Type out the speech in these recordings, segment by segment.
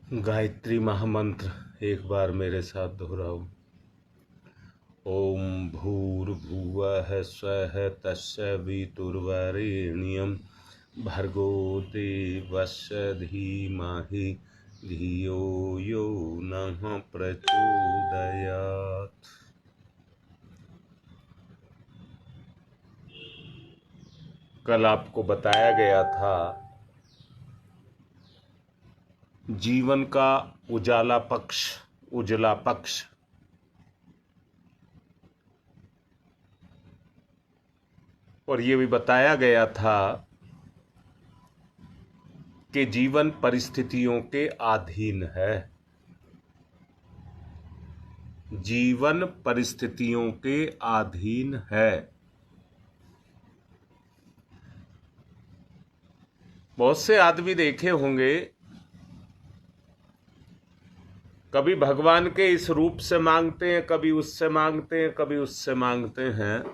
गायत्री महामंत्र एक बार मेरे साथ दोहराओ। ओम भूर्भुवः स्वः तत्सवितुर्वरेण्यं भर्गो देवस्य धीमहि धियो यो नः प्रचोदयात्। कल आपको बताया गया था जीवन का उजाला पक्ष, उजला पक्ष। और ये भी बताया गया था कि जीवन परिस्थितियों के अधीन है। जीवन परिस्थितियों के अधीन है। बहुत से आदमी देखे होंगे, कभी भगवान के इस रूप से मांगते हैं, कभी उससे मांगते हैं, कभी उससे मांगते हैं।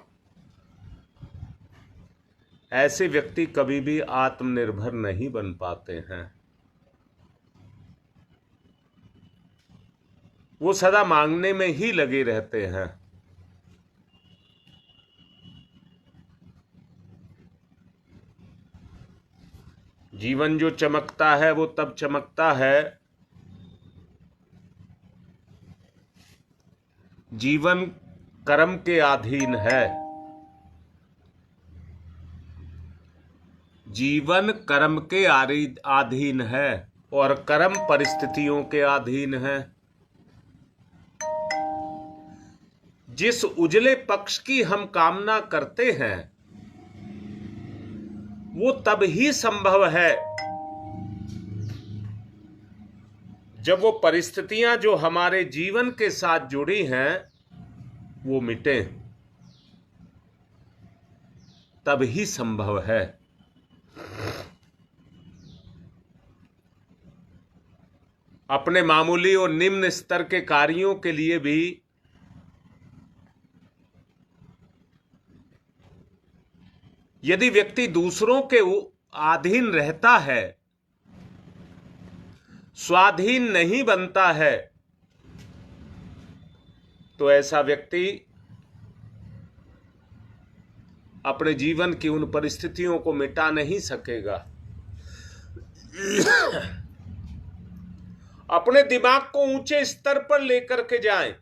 ऐसे व्यक्ति कभी भी आत्मनिर्भर नहीं बन पाते हैं। वो सदा मांगने में ही लगे रहते हैं। जीवन जो चमकता है वो तब चमकता है, जीवन कर्म के अधीन है। जीवन कर्म के अधीन है और कर्म परिस्थितियों के अधीन है। जिस उजले पक्ष की हम कामना करते हैं वो तब ही संभव है जब वो परिस्थितियां जो हमारे जीवन के साथ जुड़ी हैं वो मिटे, तब ही संभव है। अपने मामूली और निम्न स्तर के कार्यों के लिए भी यदि व्यक्ति दूसरों के अधीन रहता है, स्वाधीन नहीं बनता है, तो ऐसा व्यक्ति अपने जीवन की उन परिस्थितियों को मिटा नहीं सकेगा। अपने दिमाग को ऊंचे स्तर पर लेकर के जाएं।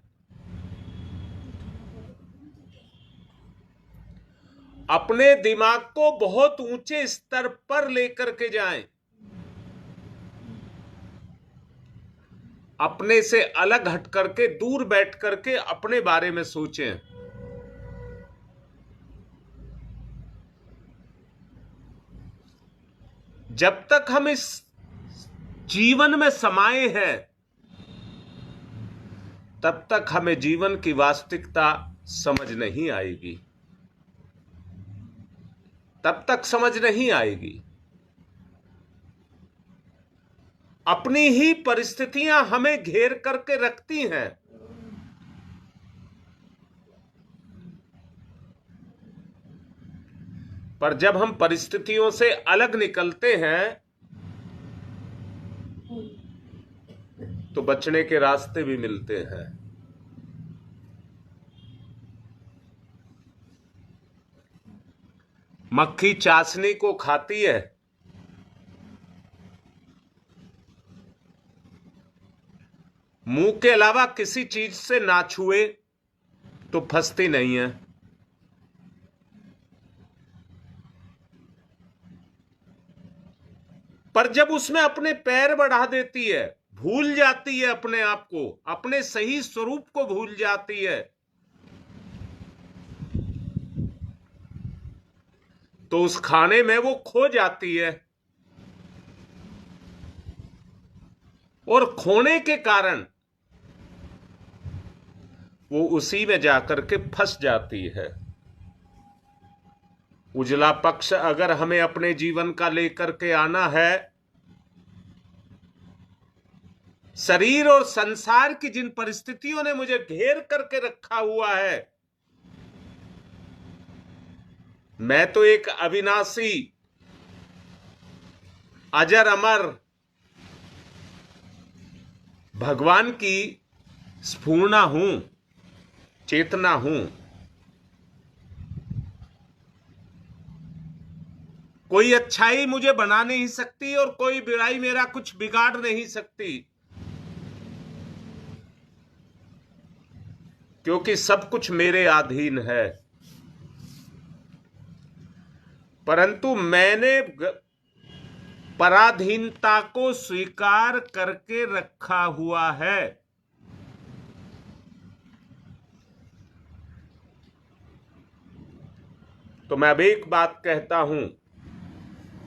अपने दिमाग को बहुत ऊंचे स्तर पर लेकर के जाएं। अपने से अलग हट करके, दूर बैठ करके अपने बारे में सोचें। जब तक हम इस जीवन में समाये हैं तब तक हमें जीवन की वास्तविकता समझ नहीं आएगी, तब तक समझ नहीं आएगी। अपनी ही परिस्थितियां हमें घेर करके रखती हैं। पर जब हम परिस्थितियों से अलग निकलते हैं तो बचने के रास्ते भी मिलते हैं। मक्खी चाशनी को खाती है, मुंह के अलावा किसी चीज से ना छुए तो फंसती नहीं है। पर जब उसमें अपने पैर बढ़ा देती है, भूल जाती है अपने आप को, अपने सही स्वरूप को भूल जाती है, तो उस खाने में वो खो जाती है। और खोने के कारण वो उसी में जाकर के फंस जाती है। उजला पक्ष अगर हमें अपने जीवन का लेकर के आना है, शरीर और संसार की जिन परिस्थितियों ने मुझे घेर करके रखा हुआ है, मैं तो एक अविनाशी, अजर अमर, भगवान की स्फूर्णा हूं, चेतना हूं। कोई अच्छाई मुझे बना नहीं सकती और कोई बुराई मेरा कुछ बिगाड़ नहीं सकती, क्योंकि सब कुछ मेरे अधीन है। परंतु मैंने पराधीनता को स्वीकार करके रखा हुआ है। तो मैं अब एक बात कहता हूं,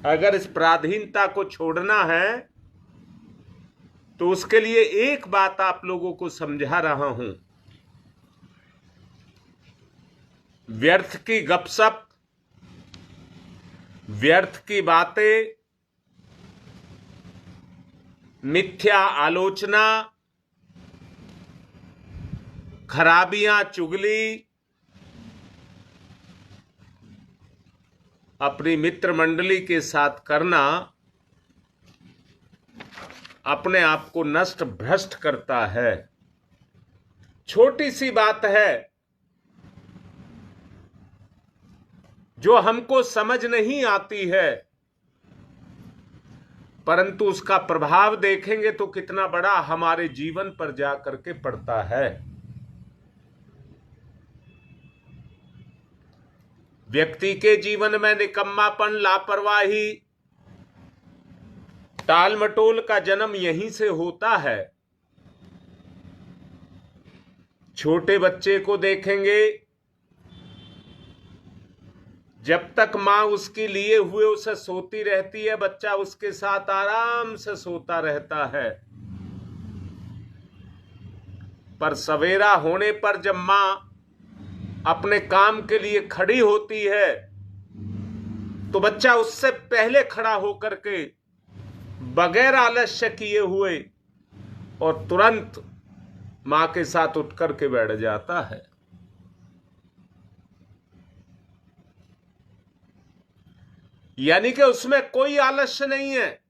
अगर इस पराधीनता को छोड़ना है तो उसके लिए एक बात आप लोगों को समझा रहा हूं। व्यर्थ की गपशप, व्यर्थ की बातें, मिथ्या आलोचना, खराबियां, चुगली, अपनी मित्र मंडली के साथ करना अपने आप को नष्ट भ्रष्ट करता है। छोटी सी बात है जो हमको समझ नहीं आती है, परंतु उसका प्रभाव देखेंगे तो कितना बड़ा हमारे जीवन पर जाकर के पड़ता है। व्यक्ति के जीवन में निकम्मापन, लापरवाही, टाल मटोल का जन्म यहीं से होता है। छोटे बच्चे को देखेंगे, जब तक मां उसकी लिए हुए उसे सोती रहती है, बच्चा उसके साथ आराम से सोता रहता है। पर सवेरा होने पर जब मां अपने काम के लिए खड़ी होती है तो बच्चा उससे पहले खड़ा होकर के बगैर आलस्य किए हुए और तुरंत मां के साथ उठ करके बैठ जाता है। यानी कि उसमें कोई आलस्य नहीं है,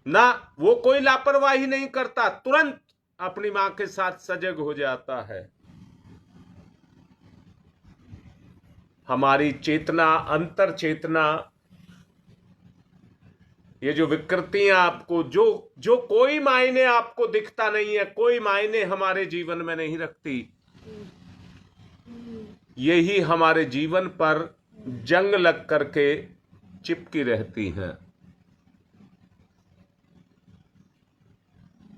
ना वो कोई लापरवाही नहीं करता, तुरंत अपनी मां के साथ सजग हो जाता है। हमारी चेतना, अंतर चेतना, ये जो विकृतियां आपको जो कोई मायने आपको दिखता नहीं है, कोई मायने हमारे जीवन में नहीं रखती, यही हमारे जीवन पर जंग लग करके चिपकी रहती हैं।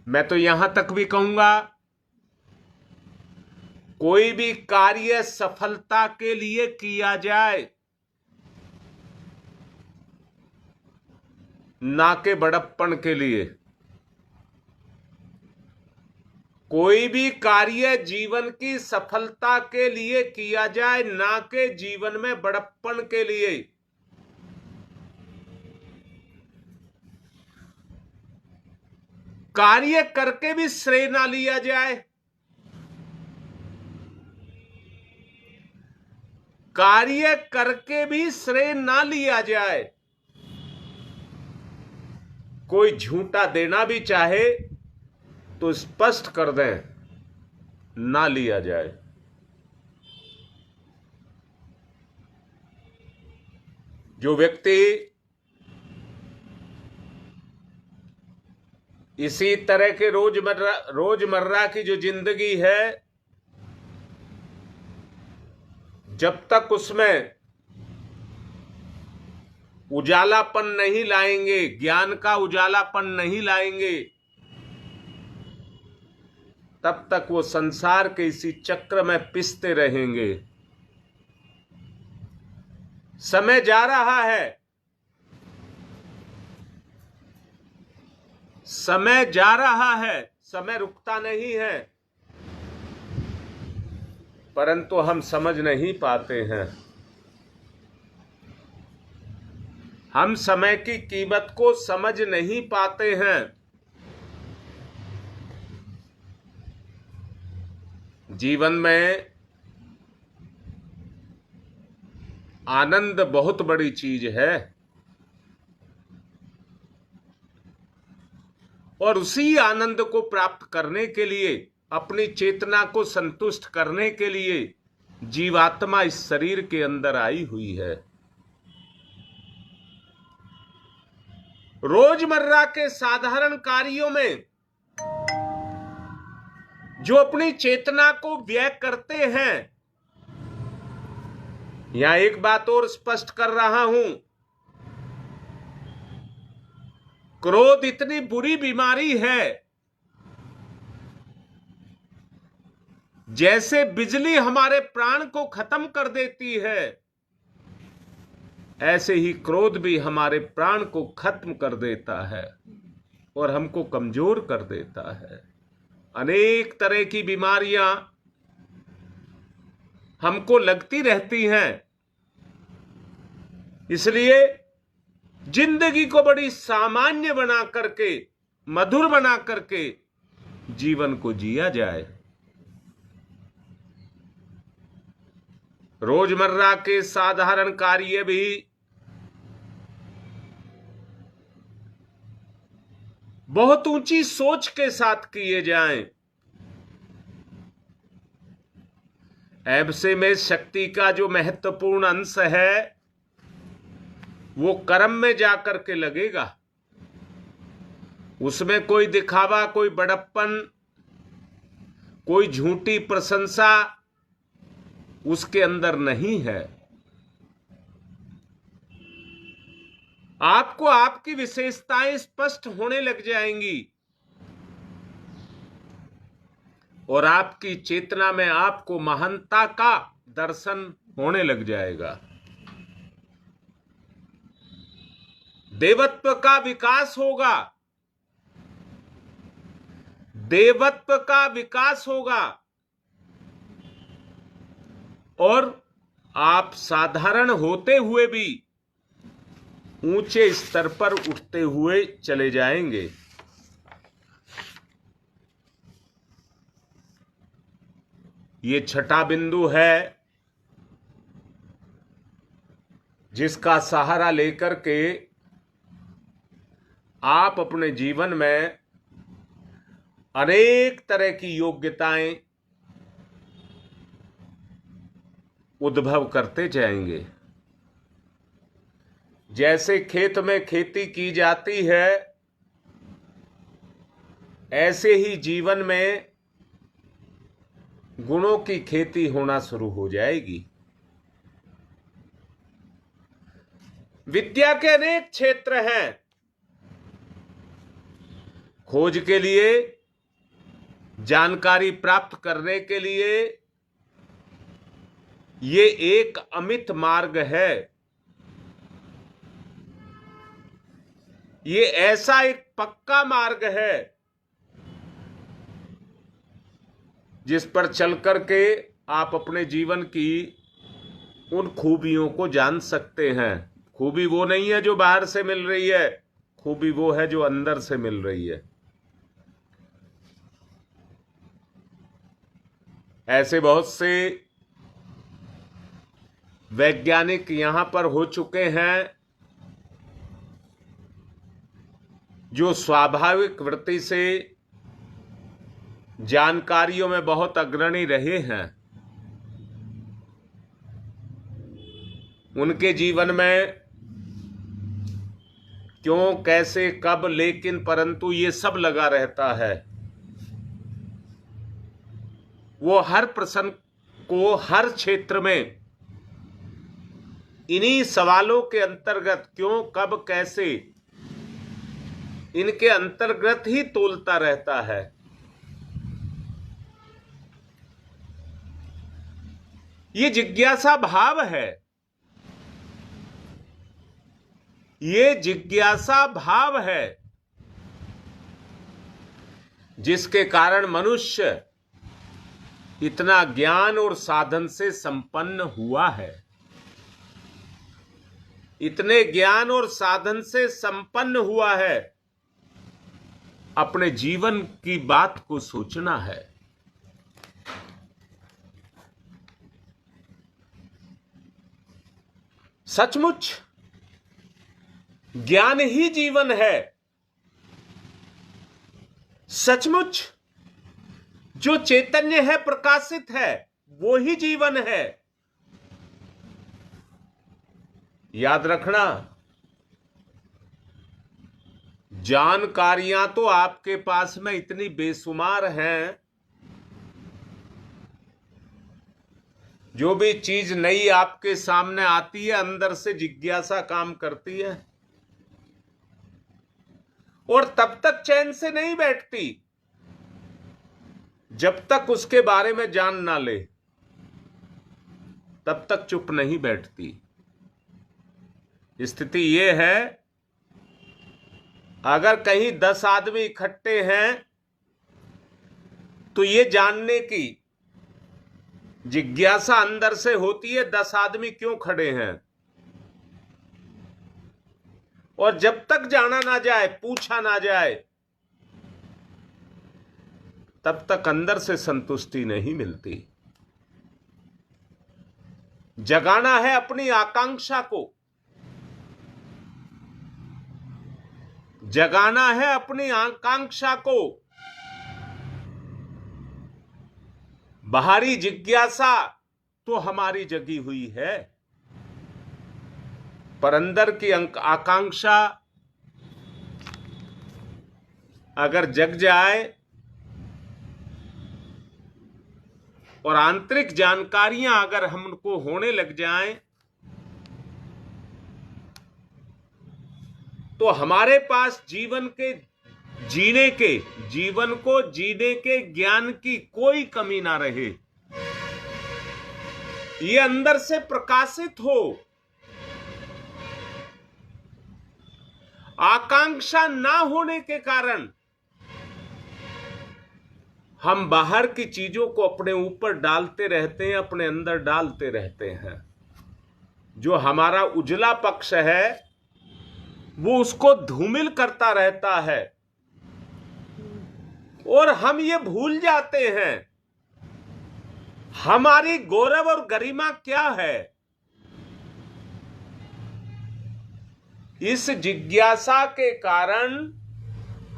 मैं तो यहां तक भी कहूंगा, कोई भी कार्य सफलता के लिए किया जाए, ना के बड़प्पन के लिए। कोई भी कार्य जीवन की सफलता के लिए किया जाए, ना के जीवन में बड़प्पन के लिए। कार्य करके भी श्रेय ना लिया जाए, कार्य करके भी श्रेय ना लिया जाए। कोई झूठा देना भी चाहे तो स्पष्ट कर दें, ना लिया जाए। जो व्यक्ति इसी तरह के रोजमर्रा की जो जिंदगी है, जब तक उसमें उजालापन नहीं लाएंगे, ज्ञान का उजालापन नहीं लाएंगे, तब तक वो संसार के इसी चक्र में पिसते रहेंगे। समय जा रहा है, समय जा रहा है, समय रुकता नहीं है, परंतु हम समझ नहीं पाते हैं। हम समय की कीमत को समझ नहीं पाते हैं। जीवन में आनंद बहुत बड़ी चीज है, और उसी आनंद को प्राप्त करने के लिए, अपनी चेतना को संतुष्ट करने के लिए जीवात्मा इस शरीर के अंदर आई हुई है। रोजमर्रा के साधारण कार्यों में जो अपनी चेतना को व्यय करते हैं, यहां एक बात और स्पष्ट कर रहा हूं, क्रोध इतनी बुरी बीमारी है, जैसे बिजली हमारे प्राण को खत्म कर देती है, ऐसे ही क्रोध भी हमारे प्राण को खत्म कर देता है और हमको कमजोर कर देता है। अनेक तरह की बीमारियां हमको लगती रहती हैं। इसलिए जिंदगी को बड़ी सामान्य बना करके, मधुर बना करके जीवन को जिया जाए। रोजमर्रा के साधारण कार्य भी बहुत ऊंची सोच के साथ किए जाएं। ऐसे में शक्ति का जो महत्वपूर्ण अंश है वो कर्म में जाकर के लगेगा। उसमें कोई दिखावा, कोई बड़प्पन, कोई झूठी प्रशंसा उसके अंदर नहीं है। आपको आपकी विशेषताएं स्पष्ट होने लग जाएंगी और आपकी चेतना में आपको महानता का दर्शन होने लग जाएगा। देवत्व का विकास होगा, देवत्व का विकास होगा और आप साधारण होते हुए भी ऊंचे स्तर पर उठते हुए चले जाएंगे। ये छठा बिंदु है जिसका सहारा लेकर के आप अपने जीवन में अनेक तरह की योग्यताएं उद्भव करते जाएंगे। जैसे खेत में खेती की जाती है, ऐसे ही जीवन में गुणों की खेती होना शुरू हो जाएगी। विद्या के अनेक क्षेत्र हैं। खोज के लिए, जानकारी प्राप्त करने के लिए ये एक अमित मार्ग है। ये ऐसा एक पक्का मार्ग है जिस पर चल करके आप अपने जीवन की उन खूबियों को जान सकते हैं। खूबी वो नहीं है जो बाहर से मिल रही है, खूबी वो है जो अंदर से मिल रही है। ऐसे बहुत से वैज्ञानिक यहां पर हो चुके हैं जो स्वाभाविक वृत्ति से जानकारियों में बहुत अग्रणी रहे हैं। उनके जीवन में क्यों, कैसे, कब, लेकिन, परंतु ये सब लगा रहता है। वो हर प्रश्न को हर क्षेत्र में इन्हीं सवालों के अंतर्गत क्यों, कब, कैसे, इनके अंतर्गत ही तोलता रहता है। ये जिज्ञासा भाव है, ये जिज्ञासा भाव है जिसके कारण मनुष्य इतना ज्ञान और साधन से संपन्न हुआ है। इतने ज्ञान और साधन से संपन्न हुआ है, अपने जीवन की बात को सोचना है। सचमुच ज्ञान ही जीवन है। सचमुच जो चैतन्य है, प्रकाशित है, वो ही जीवन है। याद रखना, जानकारियां तो आपके पास में इतनी बेशुमार हैं, जो भी चीज नई आपके सामने आती है अंदर से जिज्ञासा काम करती है, और तब तक चैन से नहीं बैठती जब तक उसके बारे में जान ना ले, तब तक चुप नहीं बैठती। स्थिति यह है, अगर कहीं 10 आदमी इकट्ठे हैं तो ये जानने की जिज्ञासा अंदर से होती है 10 आदमी क्यों खड़े हैं, और जब तक जाना ना जाए, पूछा ना जाए, तब तक अंदर से संतुष्टि नहीं मिलती। जगाना है अपनी आकांक्षा को, जगाना है अपनी आकांक्षा को। बाहरी जिज्ञासा तो हमारी जगी हुई है, पर अंदर की आकांक्षा अगर जग जाए और आंतरिक जानकारियां अगर हमको होने लग जाएं, तो हमारे पास जीवन को जीने के ज्ञान की कोई कमी ना रहे। ये अंदर से प्रकाशित हो। आकांक्षा ना होने के कारण हम बाहर की चीजों को अपने ऊपर डालते रहते हैं, अपने अंदर डालते रहते हैं। जो हमारा उजला पक्ष है वो उसको धूमिल करता रहता है, और हम ये भूल जाते हैं हमारी गौरव और गरिमा क्या है। इस जिज्ञासा के कारण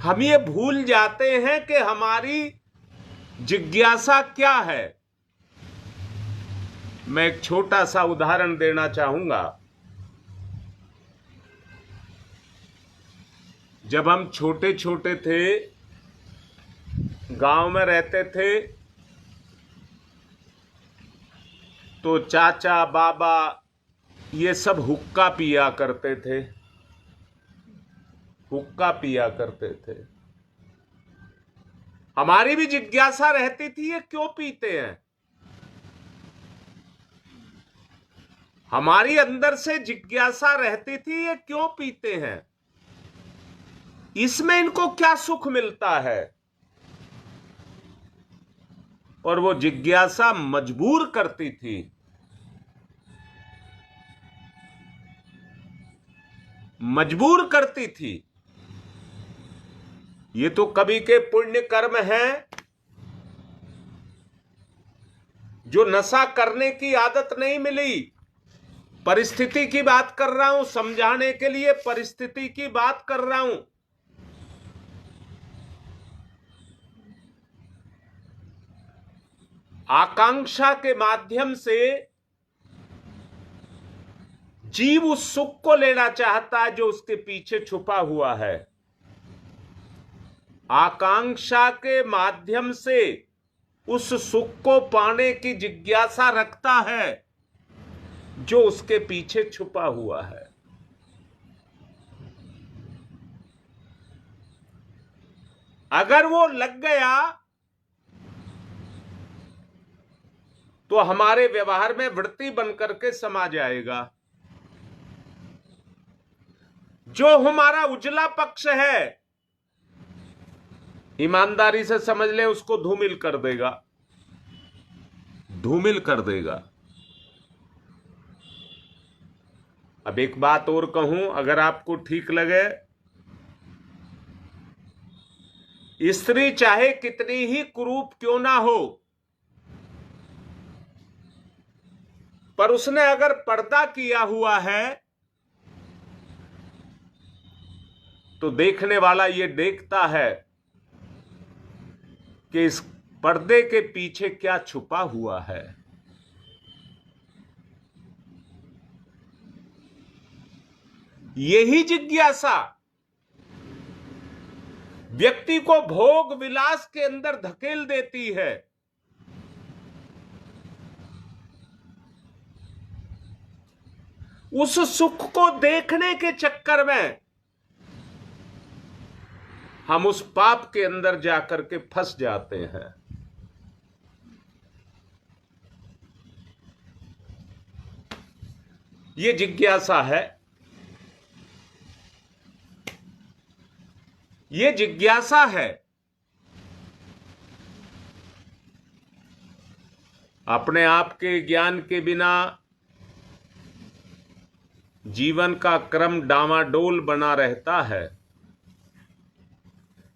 हम ये भूल जाते हैं कि हमारी जिज्ञासा क्या है। मैं एक छोटा सा उदाहरण देना चाहूंगा। जब हम छोटे छोटे थे, गांव में रहते थे, तो चाचा बाबा ये सब हुक्का पिया करते थे, हुक्का पिया करते थे। हमारी भी जिज्ञासा रहती थी ये क्यों पीते हैं। हमारी अंदर से जिज्ञासा रहती थी ये क्यों पीते हैं, इसमें इनको क्या सुख मिलता है। और वो जिज्ञासा मजबूर करती थी। मजबूर करती थी। ये तो कभी के पुण्य कर्म हैं, जो नशा करने की आदत नहीं मिली। परिस्थिति की बात कर रहा हूं, समझाने के लिए परिस्थिति की बात कर रहा हूं। आकांक्षा के माध्यम से जीव उस सुख को लेना चाहता है जो उसके पीछे छुपा हुआ है। आकांक्षा के माध्यम से उस सुख को पाने की जिज्ञासा रखता है जो उसके पीछे छुपा हुआ है। अगर वो लग गया तो हमारे व्यवहार में वृत्ति बनकर के समा जाएगा। जो हमारा उजला पक्ष है, ईमानदारी से समझ ले, उसको धूमिल कर देगा, धूमिल कर देगा। अब एक बात और कहूं, अगर आपको ठीक लगे, स्त्री चाहे कितनी ही कुरूप क्यों ना हो, पर उसने अगर पर्दा किया हुआ है तो देखने वाला ये देखता है कि इस पर्दे के पीछे क्या छुपा हुआ है। यही जिज्ञासा व्यक्ति को भोग विलास के अंदर धकेल देती है। उस सुख को देखने के चक्कर में हम उस पाप के अंदर जाकर के फंस जाते हैं। ये जिज्ञासा है। ये जिज्ञासा है। अपने आप के ज्ञान के बिना जीवन का क्रम डामाडोल बना रहता है,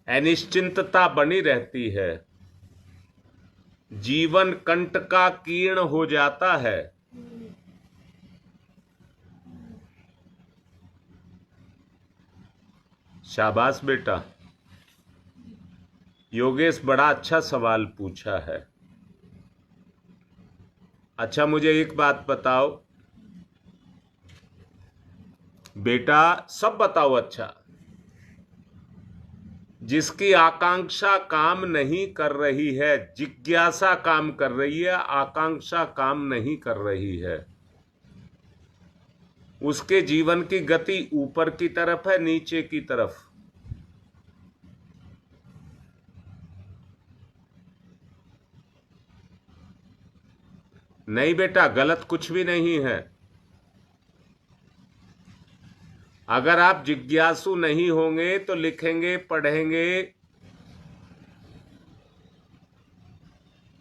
अनिश्चिंतता बनी रहती है, जीवन कंटकाकीर्ण हो जाता है। शाबाश बेटा, योगेश बड़ा अच्छा सवाल पूछा है। अच्छा मुझे एक बात बताओ बेटा, सब बताओ। अच्छा, जिसकी आकांक्षा काम नहीं कर रही है, जिज्ञासा काम कर रही है, आकांक्षा काम नहीं कर रही है, उसके जीवन की गति ऊपर की तरफ है, नीचे की तरफ? नहीं बेटा, गलत कुछ भी नहीं है। अगर आप जिज्ञासु नहीं होंगे तो लिखेंगे, पढ़ेंगे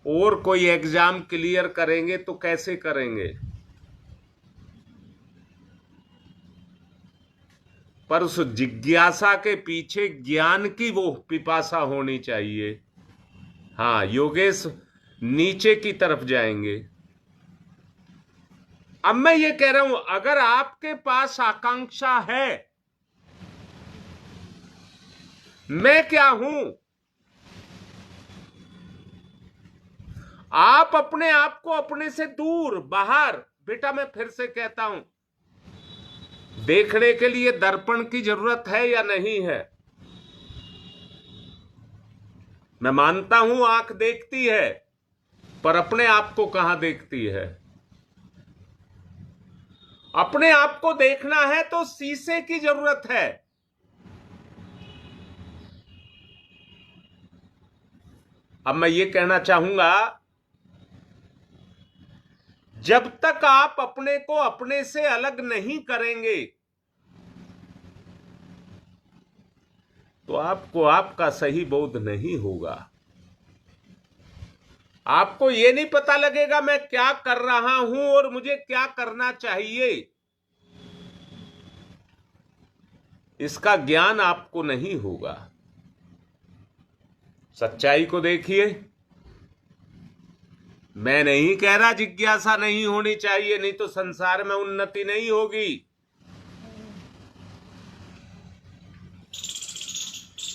और कोई एग्जाम क्लियर करेंगे तो कैसे करेंगे? पर उस जिज्ञासा के पीछे ज्ञान की वो पिपासा होनी चाहिए। हाँ योगेश, नीचे की तरफ जाएंगे। अब मैं ये कह रहा हूं, अगर आपके पास आकांक्षा है, मैं क्या हूं, आप अपने आप को अपने से दूर बाहर, बेटा मैं फिर से कहता हूं, देखने के लिए दर्पण की जरूरत है या नहीं है? मैं मानता हूं आंख देखती है, पर अपने आप को कहां देखती है? अपने आप को देखना है तो शीशे की जरूरत है। अब मैं ये कहना चाहूंगा, जब तक आप अपने को अपने से अलग नहीं करेंगे तो आपको आपका सही बोध नहीं होगा। आपको यह नहीं पता लगेगा मैं क्या कर रहा हूं और मुझे क्या करना चाहिए। इसका ज्ञान आपको नहीं होगा। सच्चाई को देखिए। मैं नहीं कह रहा जिज्ञासा नहीं होनी चाहिए, नहीं तो संसार में उन्नति नहीं होगी,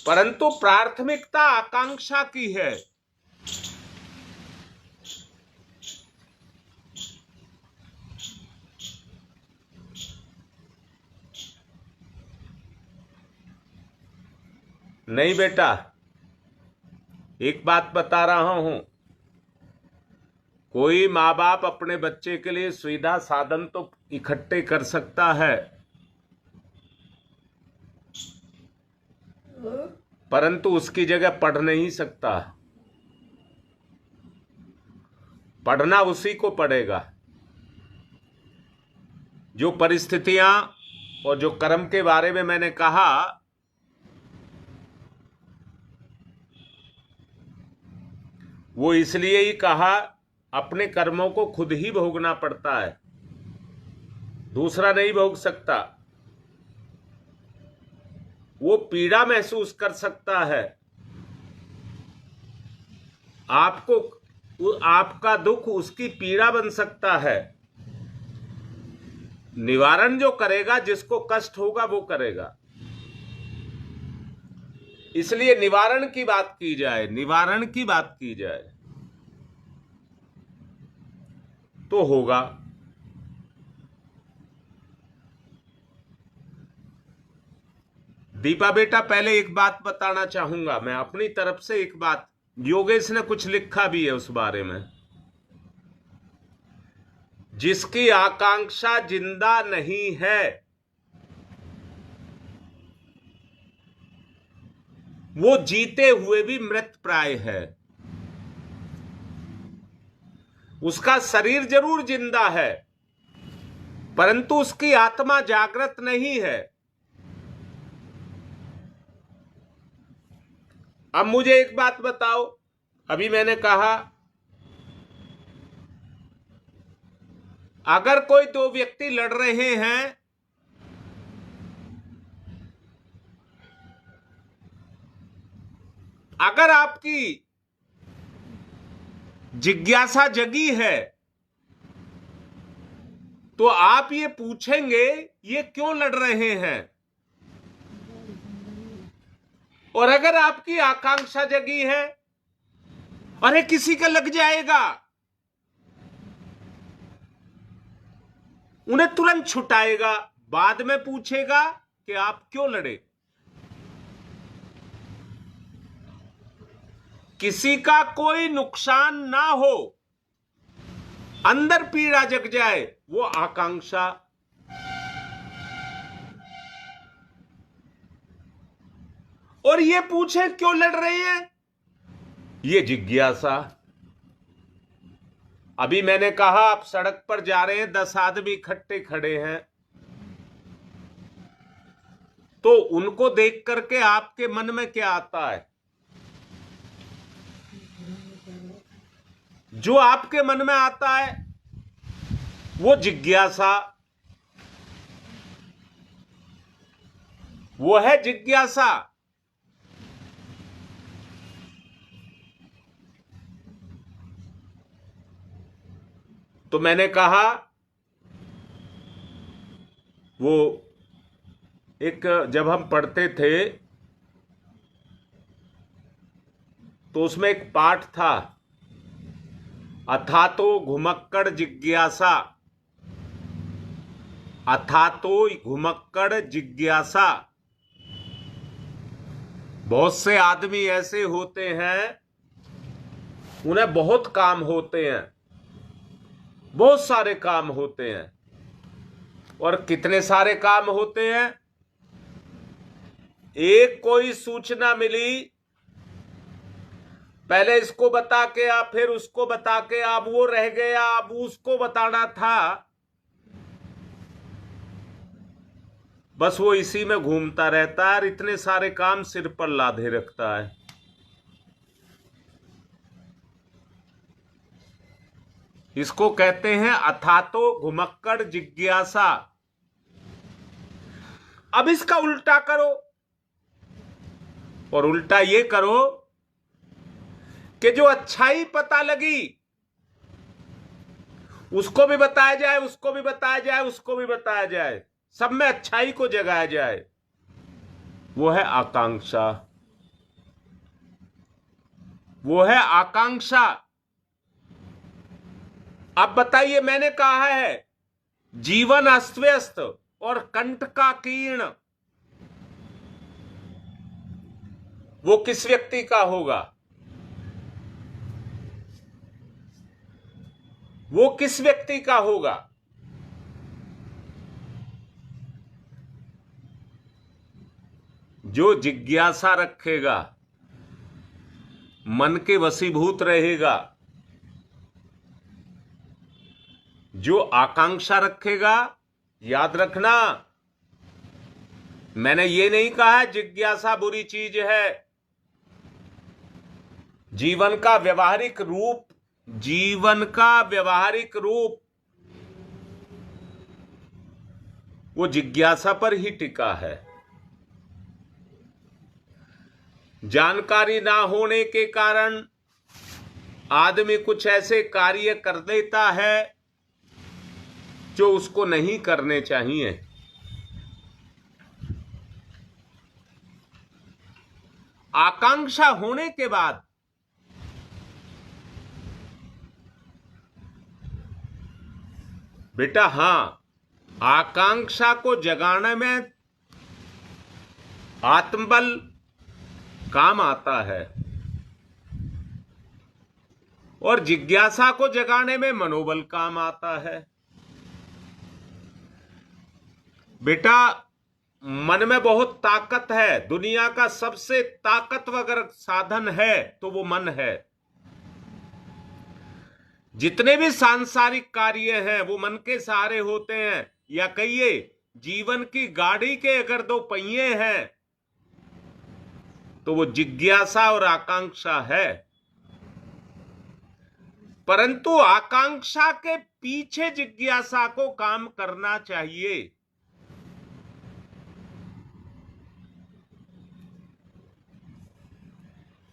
परंतु प्राथमिकता आकांक्षा की है। नहीं बेटा, एक बात बता रहा हूं, कोई माँ बाप अपने बच्चे के लिए सुविधा साधन तो इकट्ठे कर सकता है, परंतु उसकी जगह पढ़ नहीं सकता। पढ़ना उसी को पड़ेगा जो परिस्थितियां और जो कर्म के बारे में मैंने कहा, वो इसलिए ही कहा अपने कर्मों को खुद ही भोगना पड़ता है, दूसरा नहीं भोग सकता। वो पीड़ा महसूस कर सकता है, आपका दुख उसकी पीड़ा बन सकता है। निवारण जो करेगा, जिसको कष्ट होगा वो करेगा। इसलिए निवारण की बात की जाए, निवारण की बात की जाए तो होगा। दीपा बेटा, पहले एक बात बताना चाहूंगा मैं अपनी तरफ से, एक बात योगेश ने कुछ लिखा भी है उस बारे में। जिसकी आकांक्षा जिंदा नहीं है वो जीते हुए भी मृत प्राय है। उसका शरीर जरूर जिंदा है परंतु उसकी आत्मा जागृत नहीं है। अब मुझे एक बात बताओ, अभी मैंने कहा अगर कोई दो व्यक्ति लड़ रहे हैं, अगर आपकी जिज्ञासा जगी है तो आप ये पूछेंगे ये क्यों लड़ रहे हैं। और अगर आपकी आकांक्षा जगी है, अरे किसी का लग जाएगा, उन्हें तुरंत छुटाएगा, बाद में पूछेगा कि आप क्यों लड़े। किसी का कोई नुकसान ना हो, अंदर पीड़ा जग जाए, वो आकांक्षा। और ये पूछे क्यों लड़ रहे हैं, ये जिज्ञासा। अभी मैंने कहा आप सड़क पर जा रहे हैं, 10 आदमी इकट्ठे खड़े हैं, तो उनको देख करके आपके मन में क्या आता है? जो आपके मन में आता है वो जिज्ञासा, वो है जिज्ञासा। तो मैंने कहा वो एक, जब हम पढ़ते थे तो उसमें एक पाठ था, अथातो घुमक्कड़ जिज्ञासा, अथातो घुमक्कड़ जिज्ञासा। बहुत से आदमी ऐसे होते हैं उन्हें बहुत काम होते हैं, बहुत सारे काम होते हैं। और कितने सारे काम होते हैं? एक कोई सूचना मिली, पहले इसको बता के आप, फिर उसको बता के आप, वो रह गया, अब उसको बताना था, बस वो इसी में घूमता रहता है और इतने सारे काम सिर पर लादे रखता है। इसको कहते हैं अथातो घुमक्कड़ जिज्ञासा। अब इसका उल्टा करो, और उल्टा ये करो कि जो अच्छाई पता लगी उसको भी बताया जाए, उसको भी बताया जाए, उसको भी बताया जाए, सब में अच्छाई को जगाया जाए। वो है आकांक्षा, वो है आकांक्षा। अब बताइए, मैंने कहा है जीवन अस्त व्यस्त और कंठ का कीर्ण, वो किस व्यक्ति का होगा? वो किस व्यक्ति का होगा? जो जिज्ञासा रखेगा, मन के वशीभूत रहेगा, जो आकांक्षा रखेगा। याद रखना, मैंने ये नहीं कहा जिज्ञासा बुरी चीज है। जीवन का व्यवहारिक रूप, जीवन का व्यवहारिक रूप वो जिज्ञासा पर ही टिका है। जानकारी ना होने के कारण आदमी कुछ ऐसे कार्य कर देता है जो उसको नहीं करने चाहिए। आकांक्षा होने के बाद बेटा, हां, आकांक्षा को जगाने में आत्मबल काम आता है और जिज्ञासा को जगाने में मनोबल काम आता है। बेटा, मन में बहुत ताकत है। दुनिया का सबसे ताकतवर अगर साधन है तो वो मन है। जितने भी सांसारिक कार्य हैं वो मन के सहारे होते हैं, या कहिए जीवन की गाड़ी के अगर दो पहिए हैं तो वो जिज्ञासा और आकांक्षा है। परंतु आकांक्षा के पीछे जिज्ञासा को काम करना चाहिए।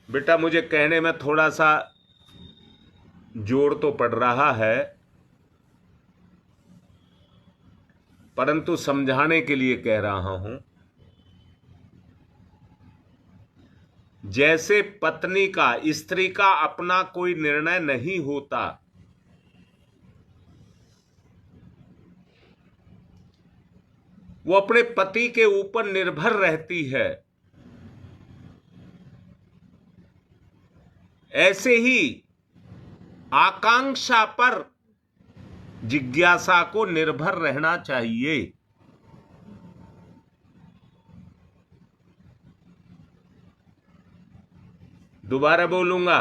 बेटा, मुझे कहने में थोड़ा सा जोर तो पड़ रहा है, परंतु समझाने के लिए कह रहा हूं। जैसे पत्नी का, स्त्री का अपना कोई निर्णय नहीं होता, वो अपने पति के ऊपर निर्भर रहती है, ऐसे ही आकांक्षा पर जिज्ञासा को निर्भर रहना चाहिए। दोबारा बोलूंगा,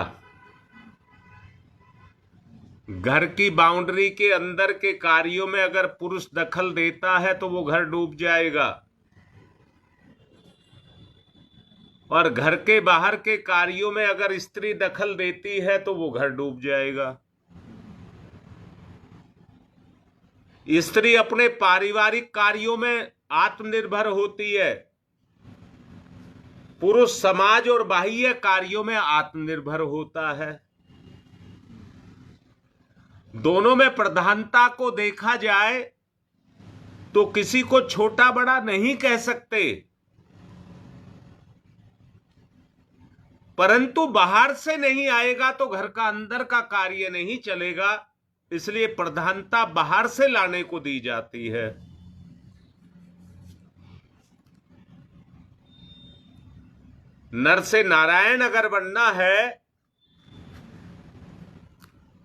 घर की बाउंड्री के अंदर के कार्यों में अगर पुरुष दखल देता है तो वो घर डूब जाएगा, और घर के बाहर के कार्यों में अगर स्त्री दखल देती है तो वो घर डूब जाएगा। स्त्री अपने पारिवारिक कार्यों में आत्मनिर्भर होती है, पुरुष समाज और बाह्य कार्यों में आत्मनिर्भर होता है। दोनों में प्रधानता को देखा जाए तो किसी को छोटा बड़ा नहीं कह सकते, परंतु बाहर से नहीं आएगा तो घर का अंदर का कार्य नहीं चलेगा, इसलिए प्रधानता बाहर से लाने को दी जाती है। नर से नारायण अगर बनना है,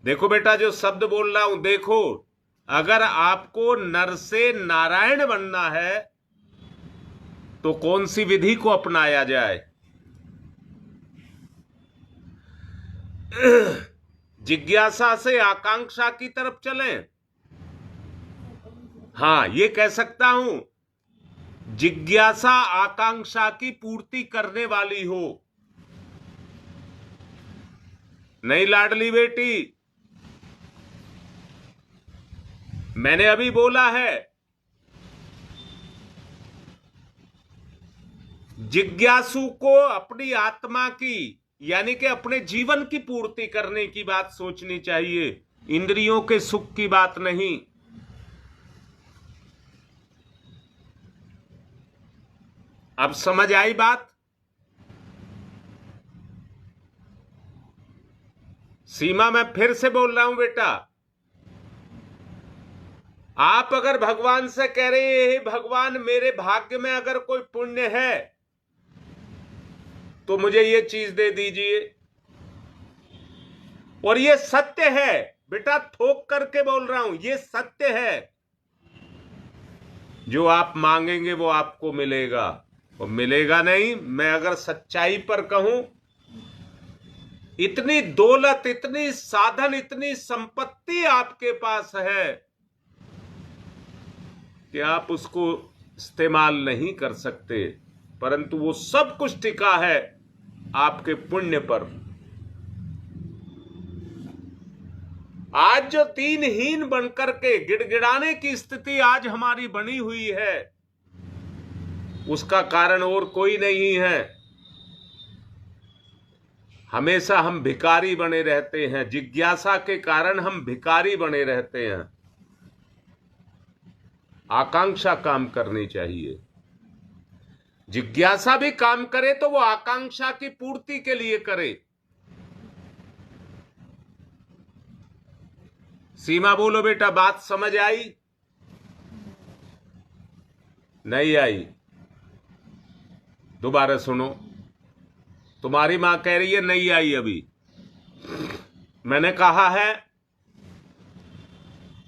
देखो बेटा जो शब्द बोल रहा हूं, देखो, अगर आपको नर से नारायण बनना है तो कौन सी विधि को अपनाया जाए? जिज्ञासा से आकांक्षा की तरफ चलें? हां, ये कह सकता हूं, जिज्ञासा आकांक्षा की पूर्ति करने वाली हो। नहीं लाडली बेटी, मैंने अभी बोला है, जिज्ञासु को अपनी आत्मा की यानी कि अपने जीवन की पूर्ति करने की बात सोचनी चाहिए, इंद्रियों के सुख की बात नहीं। अब समझ आई बात? सीमा, मैं फिर से बोल रहा हूं बेटा, आप अगर भगवान से कह रहे हैं भगवान मेरे भाग्य में अगर कोई पुण्य है तो मुझे ये चीज दे दीजिए, और ये सत्य है बेटा, थोक करके बोल रहा हूं, ये सत्य है, जो आप मांगेंगे वो आपको मिलेगा। और मिलेगा नहीं, मैं अगर सच्चाई पर कहूं, इतनी दौलत, इतनी साधन, इतनी संपत्ति आपके पास है कि आप उसको इस्तेमाल नहीं कर सकते, परंतु वो सब कुछ टिका है आपके पुण्य पर। आज जो दीनहीन बनकर के गिड़गिड़ाने की स्थिति आज हमारी बनी हुई है, उसका कारण और कोई नहीं है। हमेशा हम भिखारी बने रहते हैं, जिज्ञासा के कारण हम भिखारी बने रहते हैं। आकांक्षा काम करनी चाहिए। जिज्ञासा भी काम करे तो वो आकांक्षा की पूर्ति के लिए करे। सीमा बोलो बेटा, बात समझ आई? नहीं आई? दोबारा सुनो। तुम्हारी मां कह रही है नहीं आई अभी। मैंने कहा है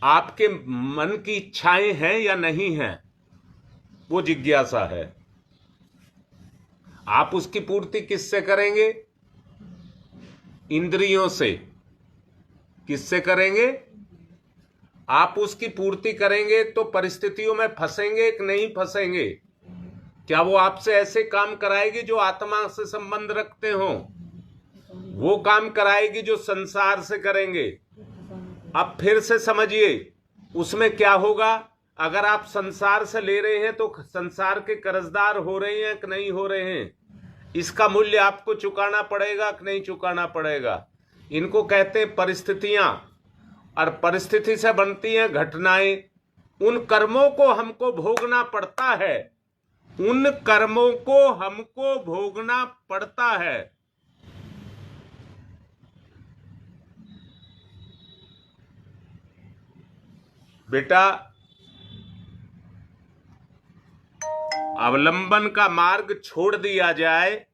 आपके मन की इच्छाएं हैं या नहीं हैं, वो जिज्ञासा है। आप उसकी पूर्ति किससे करेंगे? इंद्रियों से। किससे करेंगे? आप उसकी पूर्ति करेंगे तो परिस्थितियों में फंसेंगे कि नहीं फंसेंगे? क्या वो आपसे ऐसे काम कराएगी जो आत्मा से संबंध रखते हो? वो काम कराएगी जो संसार से करेंगे। अब फिर से समझिए, उसमें क्या होगा? अगर आप संसार से ले रहे हैं तो संसार के कर्जदार हो रहे हैं कि नहीं हो रहे हैं? इसका मूल्य आपको चुकाना पड़ेगा कि नहीं चुकाना पड़ेगा? इनको कहते हैं परिस्थितियां, और परिस्थिति से बनती हैं घटनाएं। उन कर्मों को हमको भोगना पड़ता है, उन कर्मों को हमको भोगना पड़ता है। बेटा, अवलंबन का मार्ग छोड़ दिया जाए।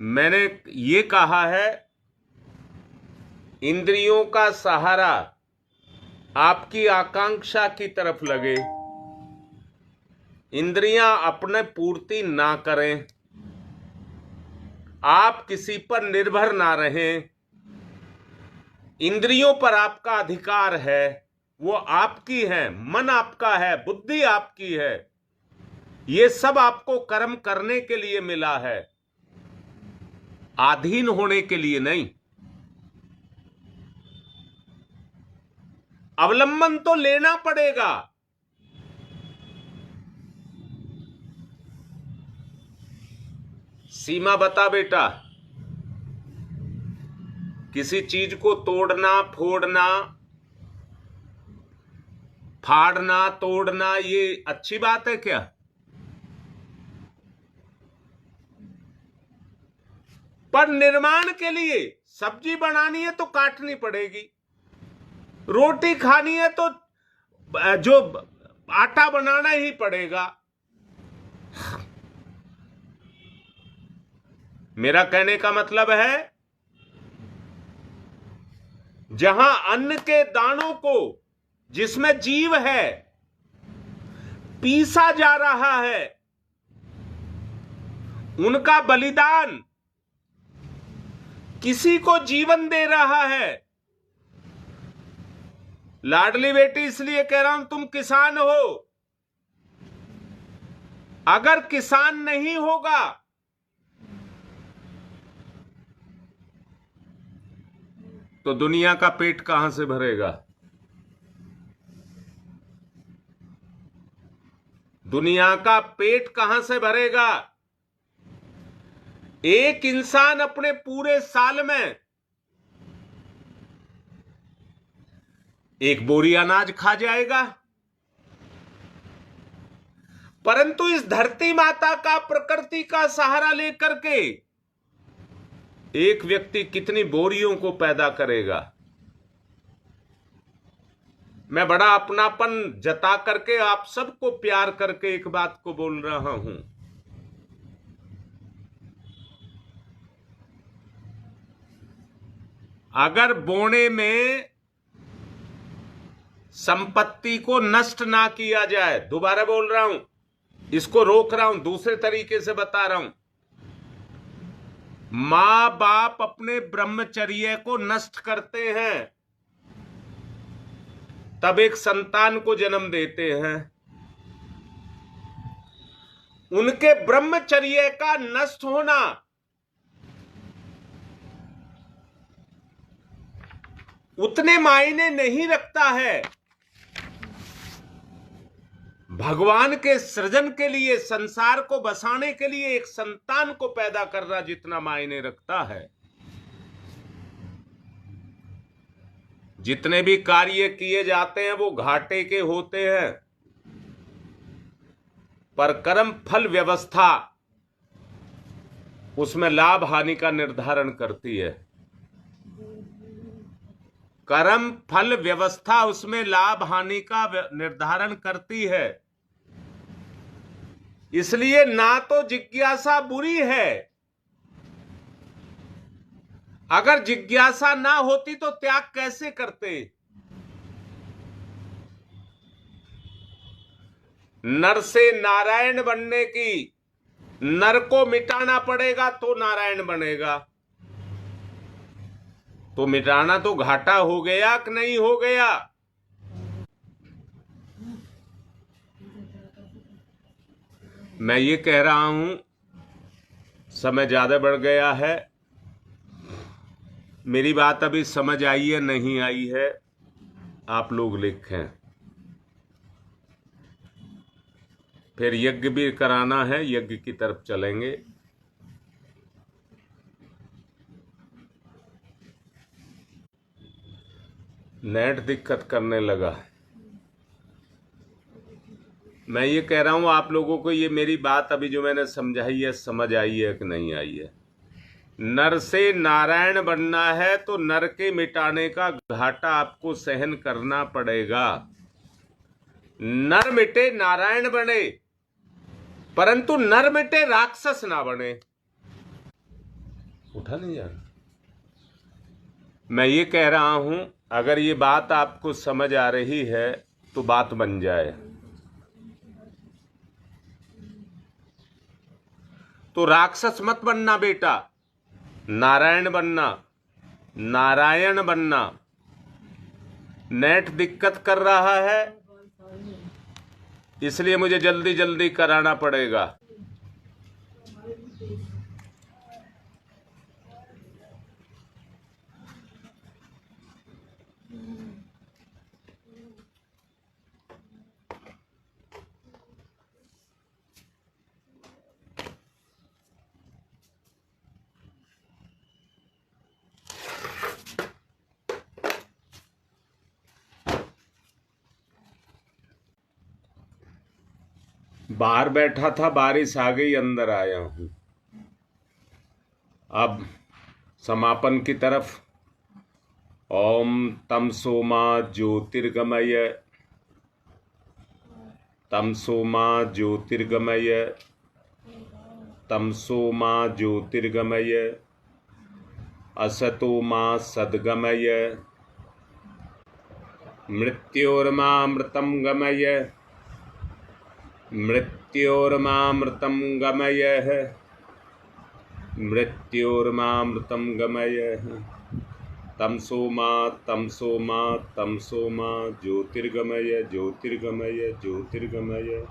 मैंने ये कहा है, इंद्रियों का सहारा आपकी आकांक्षा की तरफ लगे, इंद्रियां अपने पूर्ति ना करें, आप किसी पर निर्भर ना रहें। इंद्रियों पर आपका अधिकार है, वो आपकी है, मन आपका है, बुद्धि आपकी है। ये सब आपको कर्म करने के लिए मिला है, अधीन होने के लिए नहीं। अवलंबन तो लेना पड़ेगा। सीमा बता बेटा, किसी चीज को तोड़ना, फोड़ना, फाड़ना, तोड़ना, ये अच्छी बात है क्या? पर निर्माण के लिए सब्जी बनानी है तो काटनी पड़ेगी, रोटी खानी है तो जो आटा बनाना ही पड़ेगा। मेरा कहने का मतलब है, जहां अन्न के दानों को, जिसमें जीव है, पीसा जा रहा है, उनका बलिदान किसी को जीवन दे रहा है। लाडली बेटी, इसलिए कह रहा हूं तुम किसान हो। अगर किसान नहीं होगा तो दुनिया का पेट कहां से भरेगा? दुनिया का पेट कहां से भरेगा? एक इंसान अपने पूरे साल में एक बोरी अनाज खा जाएगा, परंतु इस धरती माता का, प्रकृति का सहारा लेकर के एक व्यक्ति कितनी बोरियों को पैदा करेगा। मैं बड़ा अपनापन जता करके, आप सबको प्यार करके एक बात को बोल रहा हूं। अगर बोने में संपत्ति को नष्ट ना किया जाए, दोबारा बोल रहा हूं, इसको रोक रहा हूं, दूसरे तरीके से बता रहा हूं। मां बाप अपने ब्रह्मचर्य को नष्ट करते हैं, तब एक संतान को जन्म देते हैं। उनके ब्रह्मचर्य का नष्ट होना उतने मायने नहीं रखता है। भगवान के सृजन के लिए, संसार को बसाने के लिए एक संतान को पैदा करना जितना मायने रखता है। जितने भी कार्य किए जाते हैं वो घाटे के होते हैं। पर कर्म फल व्यवस्था उसमें लाभ हानि का निर्धारण करती है। कर्म फल व्यवस्था उसमें लाभ हानि का निर्धारण करती है। इसलिए ना तो जिज्ञासा बुरी है, अगर जिज्ञासा ना होती तो त्याग कैसे करते। नर से नारायण बनने की, नर को मिटाना पड़ेगा तो नारायण बनेगा। तो मिटाना तो घाटा हो गया कि नहीं हो गया। मैं ये कह रहा हूं, समय ज्यादा बढ़ गया है। मेरी बात अभी समझ आई है नहीं आई है, आप लोग लिखें। फिर यज्ञ भी कराना है, यज्ञ की तरफ चलेंगे। नेट दिक्कत करने लगा। मैं ये कह रहा हूं आप लोगों को, ये मेरी बात अभी जो मैंने समझाई है समझ आई है कि नहीं आई है। नर से नारायण बनना है तो नर के मिटाने का घाटा आपको सहन करना पड़ेगा। नर मिटे नारायण बने, परंतु नर मिटे राक्षस ना बने। उठा नहीं यार। मैं ये कह रहा हूं, अगर ये बात आपको समझ आ रही है तो बात बन जाए। तो राक्षस मत बनना बेटा, नारायण बनना, नारायण बनना। नेट दिक्कत कर रहा है, इसलिए मुझे जल्दी जल्दी कराना पड़ेगा। बाहर बैठा था, बारिश आ गई, अंदर आया हूं। अब समापन की तरफ। ओम तमसो मा ज्योतिर्गमय, तमसो मा ज्योतिर्गमय, तमसो मा ज्योतिर्गमय, असतो मा सद्गमय, मृत्योर्मामृतं गमय, मृत्योर्मामृतं गमय, मृत्योर्मामृतं गमय। तमसो मा तमसो मा तमसो मा ज्योतिर्गमय, ज्योतिर्गमय, ज्योतिर्गमय।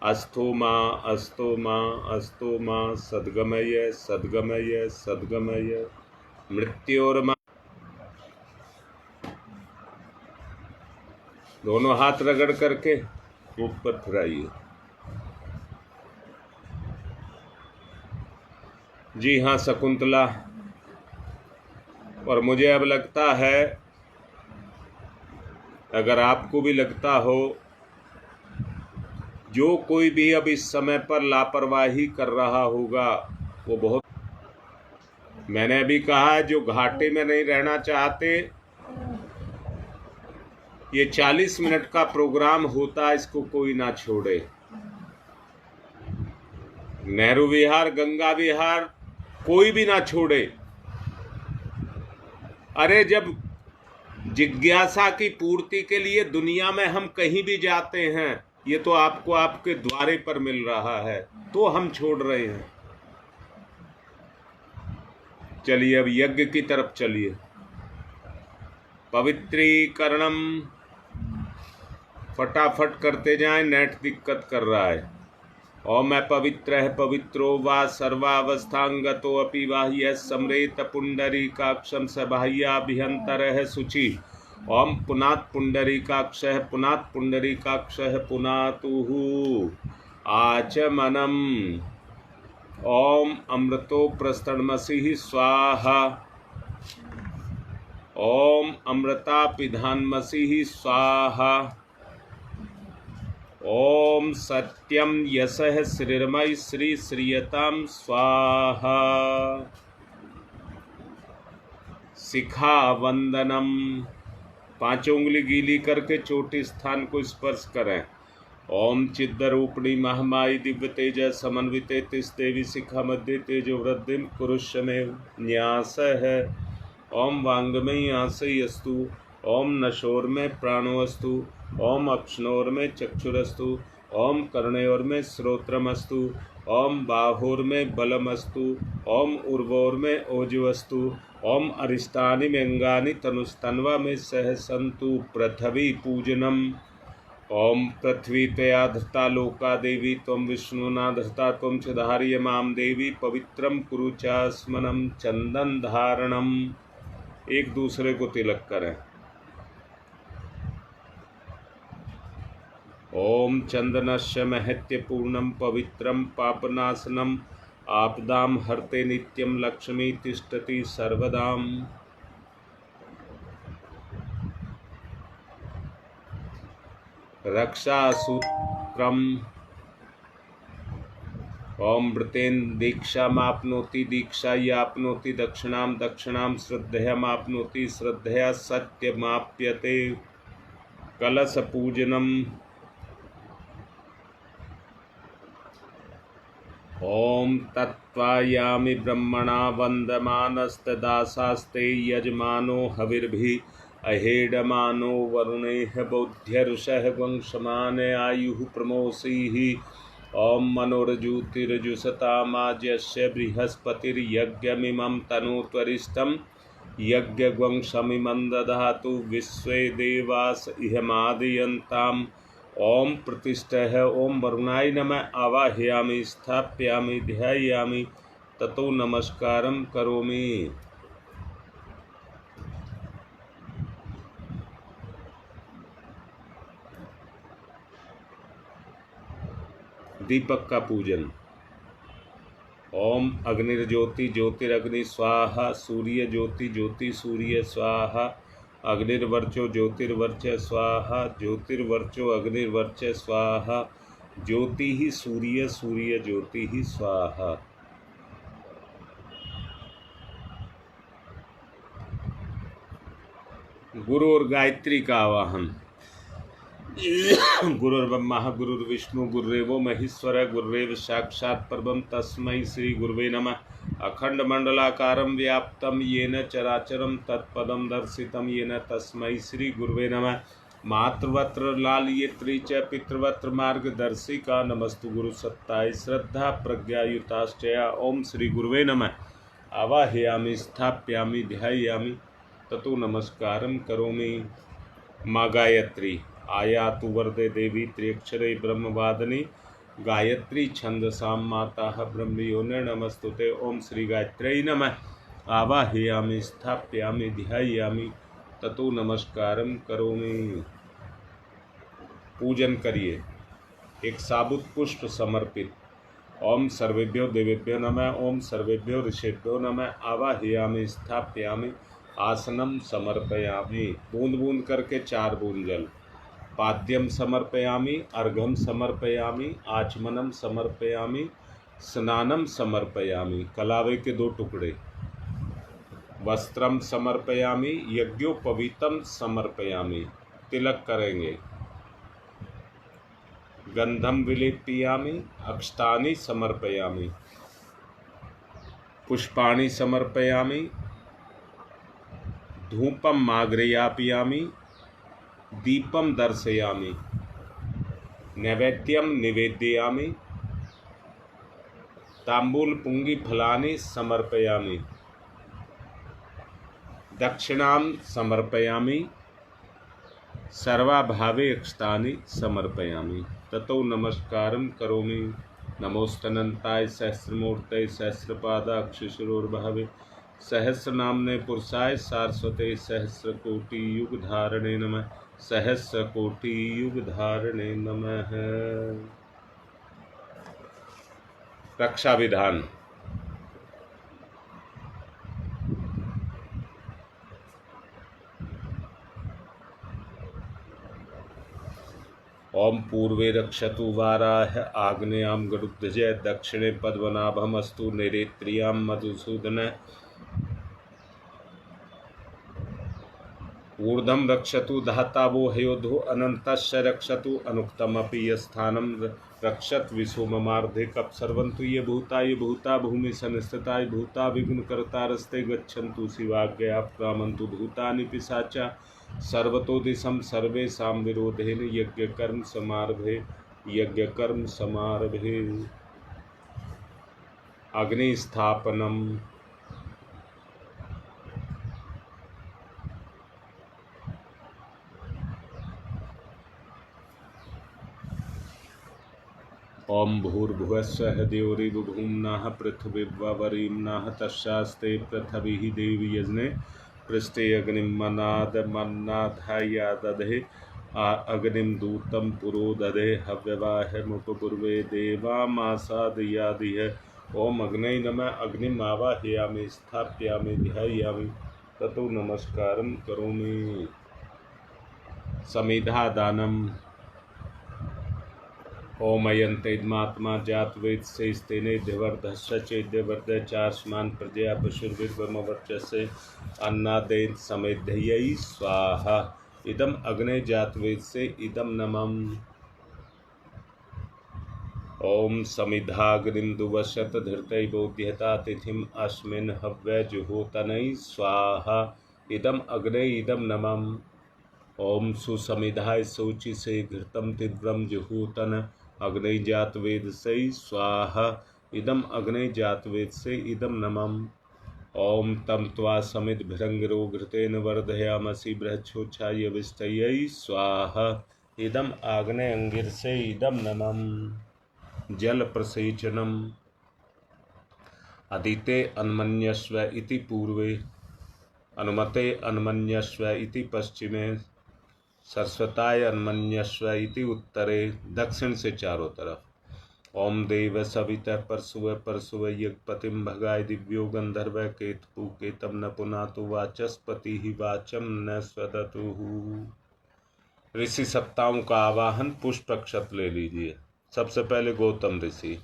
अस्थो मा अस्थो मा अस्थो मा सद्गमय, सद्गमय, सद्गमय। मृत्योर्मा। दोनों हाथ रगड़ करके ऊपर फिराइए। जी हाँ शकुंतला, और मुझे अब लगता है, अगर आपको भी लगता हो, जो कोई भी अब इस समय पर लापरवाही कर रहा होगा वो बहुत, मैंने अभी कहा जो घाटे में नहीं रहना चाहते, ये 40 मिनट का प्रोग्राम होता, इसको कोई ना छोड़े। नेहरू विहार, गंगा विहार, कोई भी ना छोड़े। अरे जब जिज्ञासा की पूर्ति के लिए दुनिया में हम कहीं भी जाते हैं, ये तो आपको आपके द्वारे पर मिल रहा है, तो हम छोड़ रहे हैं। चलिए अब यज्ञ की तरफ चलिए। पवित्रीकरणम, फटाफट करते जाएं, नेट दिक्कत कर रहा है। ओम मैं पवित्र है पवित्रो वा सर्वावस्थांगतो अपि बाह्य सम्रेत पुंडरीकाक्षम सबाह्याभ्यंतर है शुचि। ओम पुनात् पुंडरीकाक्षः पुनात् पुंडरीकाक्षः पुनातुः आचमनम। ओम अमृतो प्रस्तनमसि स्वाहा, ओम अमृता पिधानमसि स्वाहा, ओम सत्यम यशः श्रीर्मय श्री श्रीयताम स्वाहा। शिखा वंदनम। पांचों उंगली गीली करके चोटी स्थान को स्पर्श करें। ओम चिद्रूपिणी महामाई दिव्य तेज समन्विते तिस देवी शिखा मध्य तेजो वृद्धि कुरुष्यमेव न्यास है। ओम वांगमयी आसयस्तु। ओम नशोर्मे प्राणोस्तु। ओम अप्सनोर्मे चक्षुरस्तु। ओम कर्णयोर्मे श्रोत्रमस्तु। ओम बाहोर्मे बलमस्तु। ओम उर्वोर्मे ओजवस्तु। ओम अरिष्टानि मेंगानि तनुस्तन्वा में सहसन्तु पृथ्वी पूजनम। ओम पृथ्वी तया धृता लोका देवी त्वं विष्णुना धृता त्वं च धारय मां देवी पवित्रम कुरु चास्मनम चंदन धारणम। एक दूसरे को तिलक करें। ओम चंदनस्य महत्य पूर्णम पवित्रम पापनाशनम आपदाम हरते नित्यम लक्ष्मी तिष्ठति सर्वदाम। रक्षा सूत्रम। ओम वृतेन दीक्षामाप्नोति दीक्षायाप्नोति दक्षिणाम दक्षिणाम श्रद्धयामाप्नोति श्रद्धया सत्यमाप्यते। कलश पूजनम। ओम तत्त्वायामि ब्रह्मणा वन्दमानस्तदासास्ते यजमानो हविर्भिः अहेडमानो वरुणेः बोध्यऋषः वंशमान आयुः प्रमोषीः। ओम मनोरजुतिरजुषतामाज्यस्य बृहस्पतिर्यज्ञमिमं तनूत्वरिष्ठं यज्ञवंशमिमं दधातु विश्वे देवास इहमादयन्ताम्। ओम प्रतिष्ठः। ओम वरुणाय नमः आवाहयामि स्थापयामि ध्यायामि ततो नमस्कारं करोमि। दीपक का पूजन। ओम अग्निर्ज्योति ज्योतिरग्नि स्वाहा। सूर्य ज्योति ज्योति सूर्य स्वाहा। अग्निर्वर्चो ज्योतिर्वर्च स्वाहा। ज्योतिर्वर्चो अग्निर्वर्च स्वाहा। ज्योति ही सूर्य सूर्य ज्योति ही स्वाहा। गुरु और गायत्री का आवाहन। गुरुर्ब्रह्मा गुरुर्विष्णु गुरुरेवो महेश्वर गुरुरेव साक्षात् परब्रह्म तस्मै श्री गुरुवे नमः। अखंड मंडलाकारं व्याप्तं येन चराचरं तत्पदं दर्शितं येन तस्मै श्री गुरुवे नमः। मातृवत्र लालयित्री च पितृवत्र मार्गदर्शिका नमस्तु गुरु सत्ताय श्रद्धा प्रज्ञायुताश्चया। ओम श्री गुरुवे नमः। आवाहयामि स्थापयामि ध्यायामि ततो नमस्कारं करोमि। माँ गायत्री आयातु वरदे देवी त्र्यक्षरे ब्रह्मवादिनी गायत्री छंदसां माता ब्रह्मयोनि नमस्तुते। ओम श्री गायत्र्यै नमः। आवाहयामि स्थापयामि ध्यायामि ततो नमस्कारं करोमि। पूजन करिए। एक साबुत पुष्प समर्पित। ओम सर्वेभ्यो देवेभ्यो नमः। ओम सर्वेभ्यो ऋषिभ्यो नमः। आवाहयामि स्थापयामि आसनम समर्पयामि। बूंद बूंद करके 4 बूंद जल। पाद्यम समर्पयामि अर्घम समर्पयामि आचमनम समर्पयामि स्नानम समर्पयामि। कलावे के 2 टुकड़े। वस्त्रम समर्पयामि यज्ञोपवीतम समर्पयामि। तिलक करेंगे। गंधम विलेपयामि अक्षतानि समर्पयामि। पुष्पाणि समर्पयामि। धूपम माग्रयापयामि। दीपम दर्शयामि। नैवेद्यम निवेदयामि। तांबूल पुंगी फलानि समर्पयामि। दक्षिणां समर्पयामि। सर्वाभावे अक्षतानि समर्पयामि ततो नमस्कारं करोमि। नमोस्तनन्ताय सहस्रमूर्तये सहस्रपादाक्षशिरोर्भवे सहस्रनाम्ने पुरुषाय सारस्वते सहस्रकोटियुगधारणे नमः। सहस्रकोटियुगधारणे नमः। रक्षा विधान। ओम ओम पूर्वे रक्षतु वाराह आग्नेयां गरुत्तजय दक्षिणे पद्मनाभमस्तु नैऋत्यां मधुसूदन ऊर्ध्वं रक्षतु धातावो हयोधो अनन्तस्य रक्षतु अनुक्तमपि यस्थानं रक्षत विशोममार्धे कप्सर्वन्तु ये भूता भूमि संस्थिता भूता विघ्नकर्तारस्ते गच्छन्तु शिवाज्ञया प्रामन्तु भूतानि पिशाचा सर्वतो दिशं सर्वेषां विरोधेन यज्ञकर्म समारभे अग्निस्थापनम्। ओम भूर्भुवस्सः द्यौरिवभूम्नाः पृथिवीवरीम्नाः तस्यास्ते पृथिवी देवी यजने पृष्ठे अग्निं मन्नाधायादधे अग्निं दूतं पुरो दधे हव्यवाहमुपपूर्वे देवामासादयादिह। ओम अग्नये नमः। अग्निम् आवाहयामि स्थापयामि ध्यायामि ततो नमस्कारं करोमि। समिधादानम्। ओम अयन्तेद्मात्मा जातवेद शेस्तेनेध्यवर्धस्य चेद्यवर्ध चार्ष्मान् प्रजया पशुर्विर्वमवर्चस्य अन्नादेन समेध्ययै स्वाहा। इदम अग्ने जातवेद से इदम नमम्। ओम समिधाग्निं दुवशत धृतै बोध्यता तिथिम् अस्मिन् हव्य जुहोतनै स्वाहा। इदम अग्ने इदम नमम्। ओम सुसमिधाय शोचि से घृतम तीव्रम जुहूतन अग्नि जातवेद से स्वाहा। इदम अग्नि जातवेद से इदम नमम्। ओम तम त्वा समित भृंगिरो घृतेन वर्धयामसि बृहच्छोच्छाय विस्तयै स्वाहा। इदम आग्ने अंगिर से इदम नमम्। जल प्रसेचनम्। अदिते अन्मन्यस्व इति पूर्वे अनुमते अन्मन्यस्व इति पश्चिमे सरस्वताय अन्मन्यस्व इति उत्तरे दक्षिण से चारों तरफ। ओम देव सवितः परशुव यज्ञपतिं भगाय दिव्यो गंधर्व केतु केतम न पुनातु वाचस्पति ही वाचम न स्वदतु। ऋषि सप्ताहों का आवाहन पुष्प अक्षत ले लीजिए। सबसे पहले गौतम ऋषि।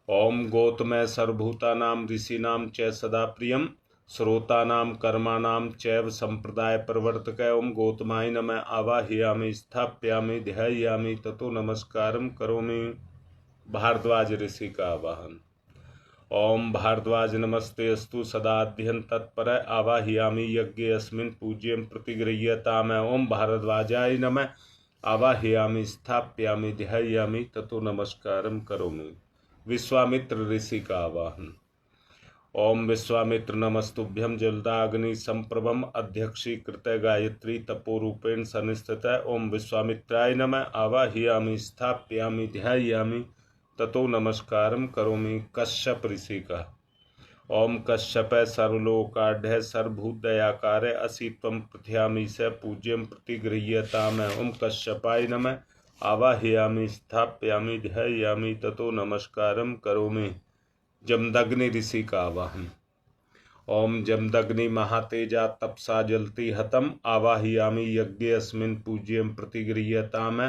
ओम गौतम सर्वभूतानां ऋषीणां च सदा प्रियम श्रोतानां कर्माणां चैव संप्रदाय प्रवर्तक। ओम गौतमाय नमः। आवाहयामि स्थापयामि ध्यायामि ततो नमस्कारं करोमि। भारद्वाज ऋषि का आवाहन। ओम भारद्वाज नमस्ते अस्तु सदाध्यन तत्पर आवाहयामि यज्ञे अस्मिन् पूज्यं प्रतिगृह्यताम्। ओम भारद्वाजाय नमः। आवाहयामि स्थापयामि ध्यायामि ततो नमस्कारं करोमि। विश्वामित्र ऋषि का आवाहन। ओम विश्वामित्र नमस्तुभ्यं जलदाग्नि संप्रभम अध्यक्षीकृत गायत्री तपोरूपेण संस्थित। ओम विश्वामित्राय नमः। आवाहयामि स्थापयामि ध्यायामि ततो नमस्कारं करोमि। कश्यप ऋषि का। ओम कश्यप सर्वलोकाढ्य सर्वभूतदयाकार असि त्वं प्रथयामि स पूज्यं प्रतिगृह्यताम्। ओम कश्यपाय नमः। आवाहयामि स्थापयामि ध्यायामि ततो नमस्कारं करोमि। जमदग्नि ऋषि का आवाहन। ओम जमदग्नि महातेजा तपसा जलति हतम आवाहयामि यज्ञे अस्मिन् पूज्यं प्रतिगृह्यताम्।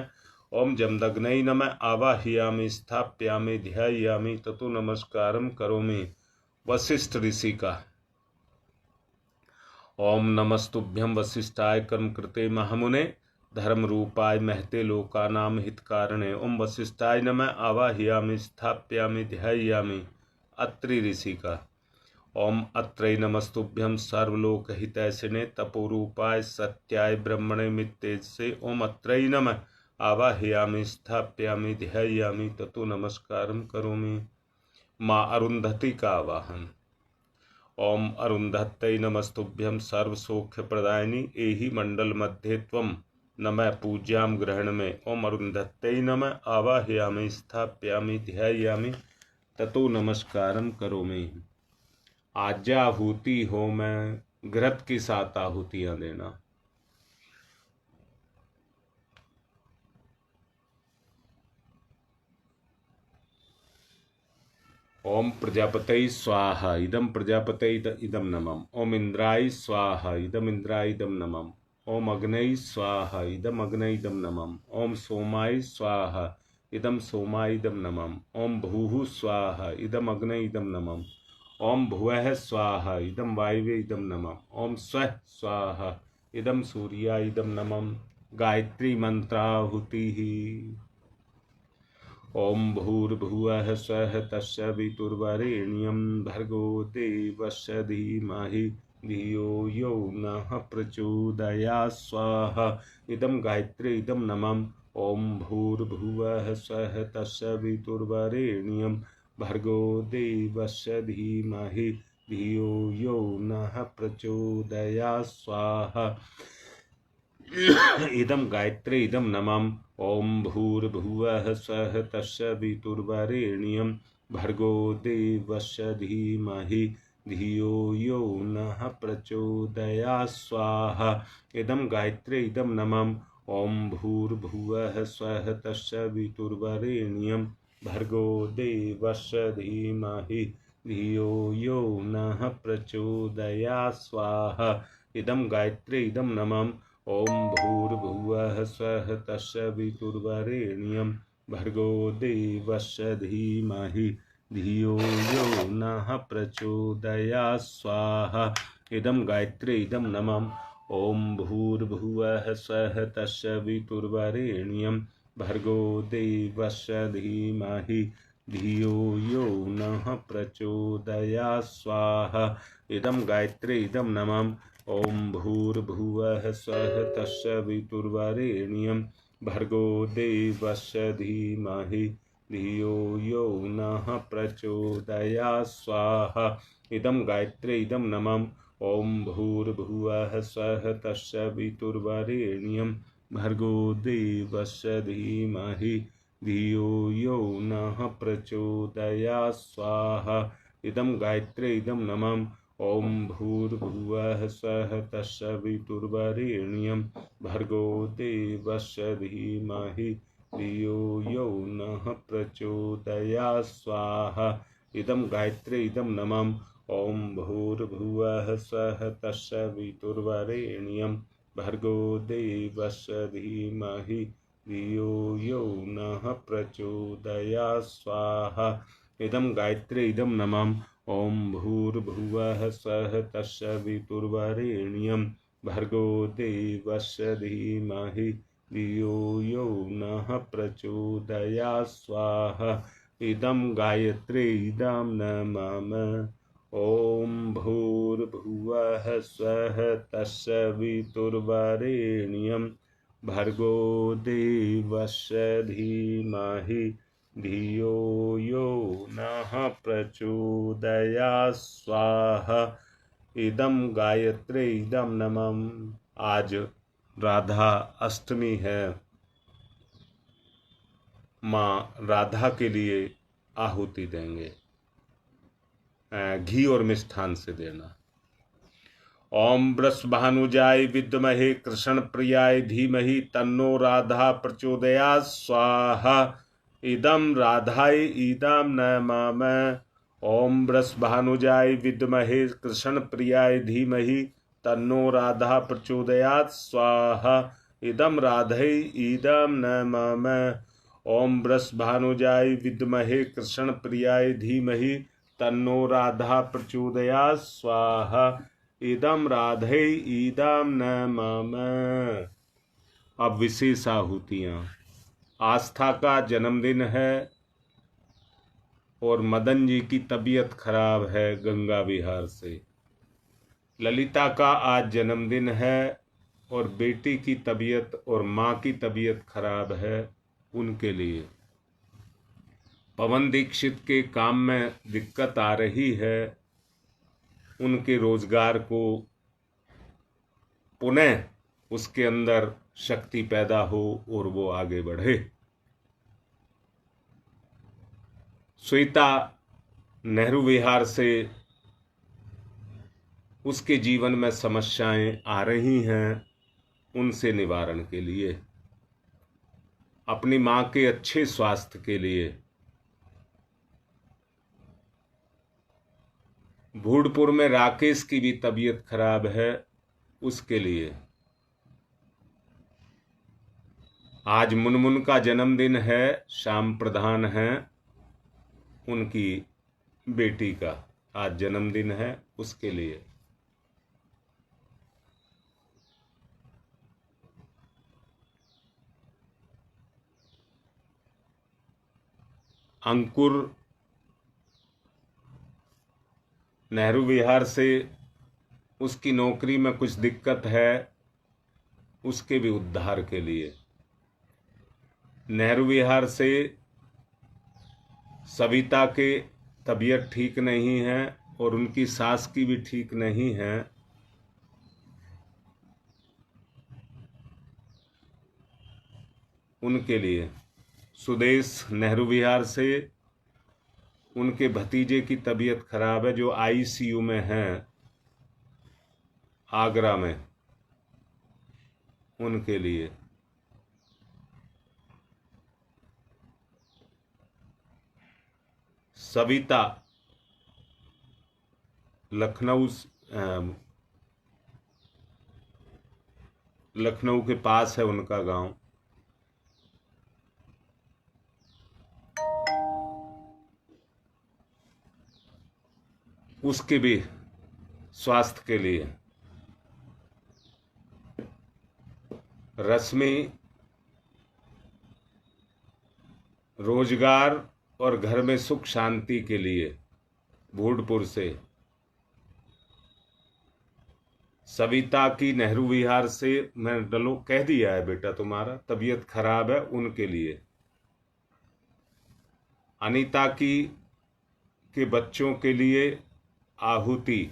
ओम जमदग्नै नमः। आवाहयामि स्थापयामि ध्यायामि ततो नमस्कारं करोमि। वशिष्ठ ऋषि का। ओम नमस्तुभ्यं वसिष्ठाय कर्मकृते महामुने धर्मरूपाय महते लोकानां हितकारणे। ओम वसिष्ठाय नमः। आवाहयामि स्थापयामि ध्यायामि। अत्रि ऋषि का। ओम अत्रै नमस्तुभ्यं सर्वलोकहितैषिणे तपोरूपाय सत्याय ब्रह्मणे मित्तेजसे। ओम अत्रै नमः। आवाहयामि स्थापयामि ध्यायामि ततो नमस्कारं करोमि। माँ अरुंधति का आवाहन। ओम अरुंधत्यै नमस्तुभ्यं सर्वसौख्यप्रदायिनी एहि मंडल मध्ये त्वं नमः पूज्यां ग्रहण में। ओम अरुंधत्यै नमः। आवाहयामि स्थापयामि ध्यायामि ततो नमस्कारं करोमि। आज्याहूति होम घृत की 7 आहुतियां देना। ओम प्रजापतये स्वाहा इदम प्रजापतये इदम नमः। ओम इंद्राय स्वाहा इदम इंद्राय इदम नमः। ओम अग्नये स्वाहा इदम अग्नये इदम नमः। ओम सोमाय स्वाहा इदम सोमाय इदम नमः। ओम भूः स्वाहा इदम अग्नये इदम नमः। ओम भुवः स्वाहा इदम वायवे इदम नमः। ओम स्वः स्वाहा इदम सूर्याय इदम नमः। गायत्री मंत्राहुति। ओम भूर्भुवः स्वः तत्सवितुर्वरेण्यं भर्गो देवस्य धीमहि धियो यो नः प्रचोदयात् स्वाहा इदं गायत्री इदं नमः। ओम भूर्भुवः स्वः तत्सवितुर्वरेण्यं भर्गो देवस्य धीमहि धियो यो नः प्रचोदयात् स्वाहा इदं गायत्री इदं नमः। ओम भूर्भुवः स्वः तत्सवितुर्वरेण्यं भर्गो देवस्य धीमहि धियो यो नः प्रचोदयात् स्वाहा इदं गायत्री इदं नमः। ओम भूर्भुवः स्वः तत्सवितुर्वरेण्यं भर्गो देवस्य धीमहि धियो यो नः प्रचोदयात् स्वाहा इदं गायत्री इदं नमः। ओम भूर्भुवः स्वः तत्सवितुर्वरेण्यं भर्गो देवस्य धीमहि धियो यो नः प्रचोदयात् स्वाहा इदं गायत्री इदं नमः। ओम भूर्भुवः स्वः तत्सवितुर्वरेण्यं भर्गो देवस्य धीमहि धियो यो नः प्रचोदयात् स्वाहा इदं गायत्री इदं नमः। ओम भूर्भुवः स्वः तत्सवितुर्वरेण्यं भर्गो देवस्य धीमहि धियो यो नः प्रचोदयात् स्वाहा इदं गायत्री इदं नमः। ओम भूर्भुवः स्वः तत्सवितुर्वरेण्यं भर्गो देवस्य धीमहि धियो यो नः प्रचोदयात् स्वाहा इदं गायत्री इदं नमः। ओम भूर्भुवः स्वः तत्सवितुर्वरेण्यं भर्गो देवस्य धीमहि धियो यो नः प्रचोदयात् स्वाहा इदं गायत्री इदं नमः। ओम भूर्भुवः स्वः तत्सवितुर्वरेण्यं भर्गो देवस्य धीमहि धियो यो नः प्रचोदयात् स्वाहा इदं गायत्री इदं नमः। ओम भूर्भुवः स्वः तत्सवितुर्वरेण्यं भर्गो देवस्य धीमहि धियो यो नः प्रचोदयात् स्वाहा इदं गायत्री इदं नमः। ओम भूर्भुवः स्वः तत्सवितुर्वरेण्यं भर्गो देवस्य धीमहि धियो यो नः प्रचोदयात् स्वाहा इदं गायत्री इदं नमः। आज राधा अष्टमी है। माँ राधा के लिए आहुति देंगे, घी और मिष्ठान से देना। ओम वृषभानुजाय विद्महे कृष्ण प्रियाय धीमहि तन्नो राधा प्रचोदयात् स्वाहा इदं राधाय इदं नमः। ओम वृषभानुजाय विद्महे कृष्ण प्रियाय धीमहि तन्नो राधा प्रचोदयात् स्वाहा इदं राधै इदं नमः। ओम वृषभानुजाय विद्महे कृष्ण प्रियाय धीमहि तन्नो राधा प्रचोदयात् स्वाहा इदं राधै इदं नमः। अब विशेष आहुतियाँ। आस्था का जन्मदिन है और मदन जी की तबीयत खराब है गंगा विहार से। ललिता का आज जन्मदिन है और बेटी की तबीयत और माँ की तबीयत खराब है, उनके लिए। पवन दीक्षित के काम में दिक्कत आ रही है, उनके रोजगार को पुनः उसके अंदर शक्ति पैदा हो और वो आगे बढ़े। श्वेता नेहरू विहार से उसके जीवन में समस्याएं आ रही हैं, उनसे निवारण के लिए, अपनी मां के अच्छे स्वास्थ्य के लिए। भूडपुर में राकेश की भी तबीयत खराब है, उसके लिए। आज मुनमुन का जन्मदिन है, श्याम प्रधान हैं, उनकी बेटी का आज जन्मदिन है, उसके लिए। अंकुर नेहरू विहार से, उसकी नौकरी में कुछ दिक्कत है, उसके भी उद्धार के लिए। नेहरू विहार से सविता के तबीयत ठीक नहीं है और उनकी सास की भी ठीक नहीं है, उनके लिए। सुदेश नेहरू विहार से, उनके भतीजे की तबीयत खराब है जो आईसीयू में हैं आगरा में, उनके लिए। सविता लखनऊ के पास है उनका गांव, उसके भी स्वास्थ्य के लिए। रश्मि रोजगार और घर में सुख शांति के लिए, भूडपुर से। सविता की नेहरू विहार से, मैं डलो कह दिया है बेटा तुम्हारा तबीयत खराब है, उनके लिए। अनीता की के बच्चों के लिए आहुति,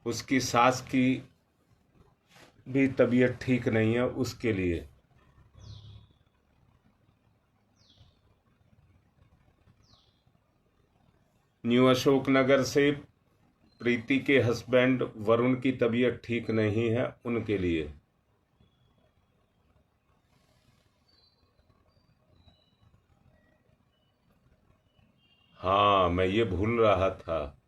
उसकी सास की भी तबीयत ठीक नहीं है, उसके लिए। न्यू अशोकनगर से प्रीति के हस्बैंड वरुण की तबीयत ठीक नहीं है, उनके लिए। हाँ, मैं ये भूल रहा था,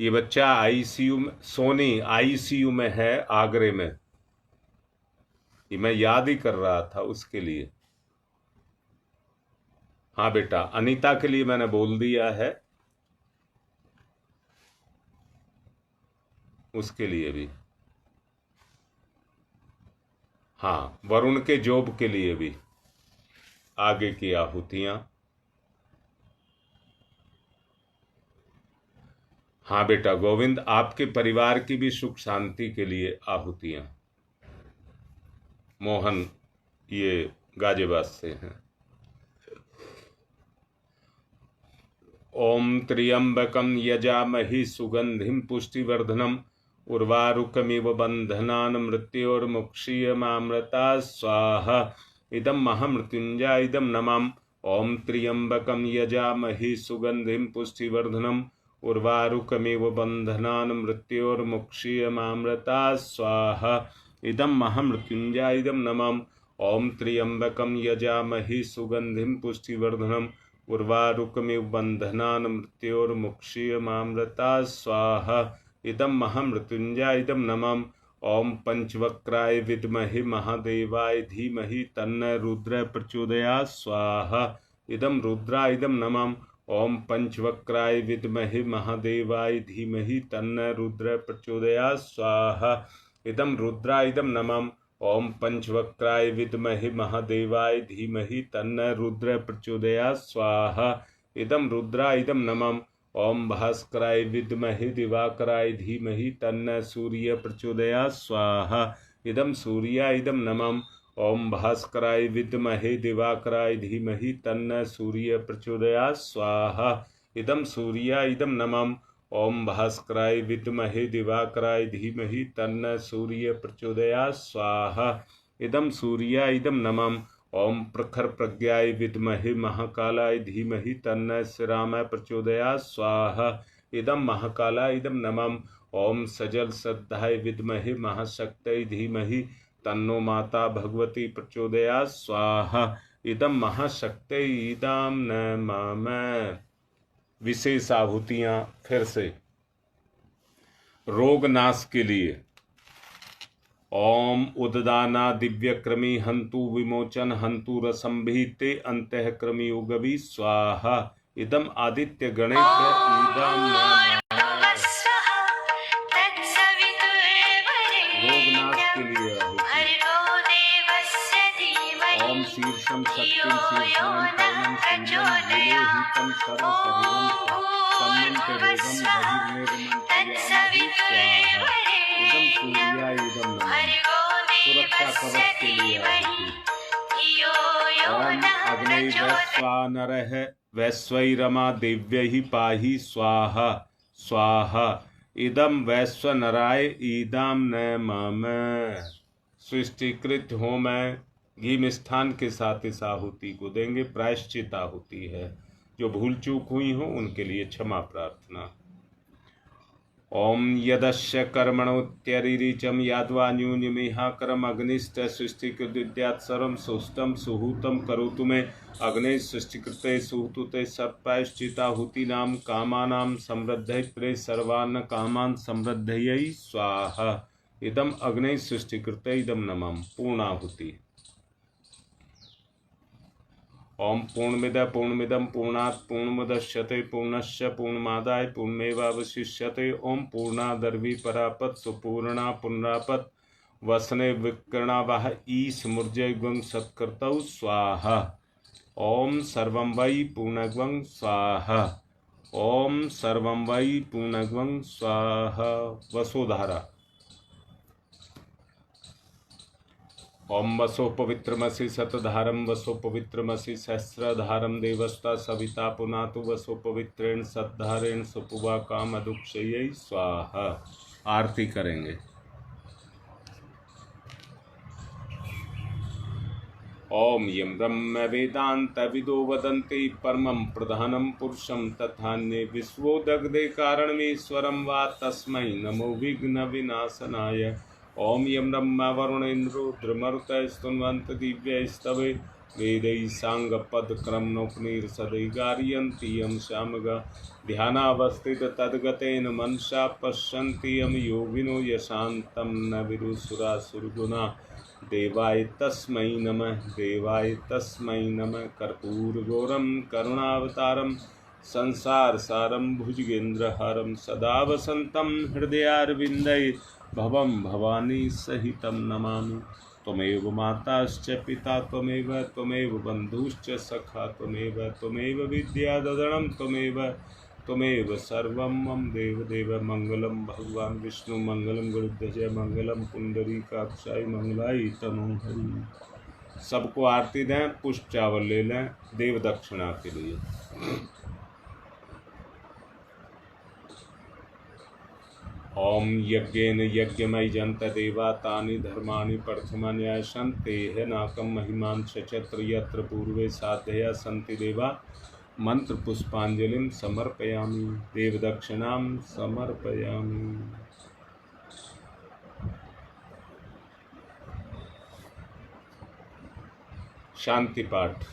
ये बच्चा आईसीयू में, सोनी आईसीयू में है आगरे में, ये मैं याद ही कर रहा था उसके लिए। हाँ बेटा, अनीता के लिए मैंने बोल दिया है, उसके लिए भी। हाँ, वरुण के जॉब के लिए भी आगे की आहुतियां। हाँ बेटा गोविंद, आपके परिवार की भी सुख शांति के लिए आहुतियां। मोहन ये गाजियाबाद से हैं। ओम त्र्यंबकम यजामहि सुगंधिम पुष्टिवर्धनम उर्वारुकमिव बंधनान मृत्योर्मुक्षीयमामृता स्वाहा। इदं महामृत्युंजय इदं नमाम। ओम त्र्यंबकम यजामहि सुगंधिम पुष्टिवर्धनम उर्वारुकमिव बंधनान मृत्योर्मुक्षीयमामृता स्वाहा। इदं महामृत्युंजय इदं नमाम। ओम त्र्यंबकम यजामहि सुगंधिम पुष्टिवर्धनम उर्वारुकमिव बंधनान मृत्योर्मुक्षीयमामृता स्वाहा। इदं महामृत्युंजय इदं नमः। ओम पंचवक्राय विद्महे महादेवाय धीमहि तन्नो रुद्र प्रचोदयात् स्वाहा। इदं रुद्राय इदं नमः। ओम पंचवक्राय विद्महे महादेवाय धीमहि तन्नो रुद्र प्रचोदयात् स्वाहा। इदं रुद्राय इदं नमः। ओम पंचवक्राय विद्महे महादेवाय धीमहि तन्नो रुद्र प्रचोदयात् स्वाहा। इदं रुद्राय इदं नमः। ओम भास्कराय विद्महे दिवाकराय धीमहि तन्नो सूर्य प्रचोदयात् स्वाहा। इदं सूर्याय इदं नमः। ओम भास्कराय विद्महे दिवाकराय धीमहि तन्नो सूर्य प्रचोदयात् स्वाहा। इदं सूर्याय इदं नमः। ओम भास्कराय विद्महे दिवाकराय धीमहि तन्नो सूर्य प्रचोदयात् स्वाहा। इदं सूर्याय इदं नमः। ओम प्रखर प्रज्ञाय विद्महे महाकालाय धीमहि तन्नो श्रीरामाय प्रचोदयात् स्वाहा। इदं महाकालाय इदं नमः। ओम सजल श्रद्धाय विद्महे महाशक्तये धीमहि तन्नो माता भगवती प्रचोदयात् स्वाहा। इदं महाशक्तये इदं नमः। विशेष आहुतियां फिर से। रोग नाश के लिए ओम उददाना दिव्यक्रमी हंतु विमोचन हंतु रसंभि ते अंतःक्रमी उगवी स्वाहा इदम आदित्य गणेश इदम रोगनाश के लिए ओम शीर्षम शक्तिम शीर्षम कर्णम शीलम विलोहितम सर्व शरीरम सम्मन्त रोगम बहिर्निर्मंत्यामहि स्वाहा इदम सूर्याय इदम नमः सुरक्षा कवच के लिए ओम अग्नि वैश्वानरः वैश्वैरमा देव्यै पाहि स्वाहा स्वाहा इदम वैश्वनराय ईदाम नमः। सृष्टिकृत होम घी मिष्ठान के साथ इस आहुति को देंगे। प्रायश्चित आहुति है। जो भूल चूक हुई हो उनके लिए क्षमा प्रार्थना। ओम यदस्य कर्मणोत्यरिचम यादवा न्यूनमिहाकरम अग्निष्ट सृष्टिकृत विद्यात् सर्वं सुष्टम सुहूतम करोतु मे अग्ने सृष्टिकृते सुहूते सर्वप्रायश्चिताहुतीनां कामानां समृद्धये प्रे सर्वान् कामान् समृद्धये स्वाहा इदम अग्ने सृष्टिकृते इदम नमः। पूर्णाहुति। ओम पूर्णमिद पूर्णमिदं पूर्णात् पूर्णमुदच्यते पूर्णस्य पूर्णमादाय पूर्णमेवावशिष्यते। ओम पूर्णादर्वी परापत सुपूर्णा पुनरापत वसने विकर्णावाह ईश मूर्जय ग्वं सत्कर्तौ स्वाहा। ओम सर्वं वै पूर्णग्वं स्वाहा। ओम सर्वं वै पूर्णग्वं स्वाहा। वसुधारा। ओम वसो पवित्रमसि शतधारम वसो पवित्रमसि सहस्रधारम देवस्ता सविता पुनातु वसो पवित्रेण सद्धारेण सुपुवा काम अदुक्षय स्वाहा। आरती करेंगे। ओम यम ब्रह्म वेदांत विदो वदन्ति परमं प्रधानं पुरुषं तथान्ये विश्वोदग्धे कारणमीश्वरं वा तस्मै नमो विघ्न विनाशनाय। ओम यम ब्रह्मा वरुणेन्द्रो रुद्रमरुतः स्तुन्वन्त दिव्यैस्तवे वेदैः साङ्गपदक्रमणोपनिषदै गारयन्ति यं सामगा ध्यानावस्थित तद्गतेन मनसा पश्यन्ति यं योगिनो यशान्तं न विदुषुरासुरगुणा। देवाय तस्मै नमः देवाय तस्मै नमः। कर्पूरगौरं करुणावतारं संसारसारं भुजगेन्द्रहारं सदा वसन्तं हृदयारविन्दे भवं भवानी सहितं नमामि। त्वमेव माताश्च पिता त्वमेव बन्धुश्च सखा त्वमेव विद्याददनं त्वमेव सर्वं मम देवदेव। मंगलम भगवान विष्णु मंगलम गरुड़ध्वज मंगलम पुंडरीकाक्षाय मंगलाय तनोहरि। सबको आरती दें। पुष्प चावल ले लें देव दक्षिणा के लिए। ओम यज्ञेन यज्ञमय जंत देवा तानि धर्माणि प्रथमन्यासन्तेह नाकं महिमान् चचत्र यत्र पूर्वे साधया सन्ति देवा। मंत्र पुष्पांजलिं समर्पयामि देव दक्षिणां समर्पयामि। शांति पाठ।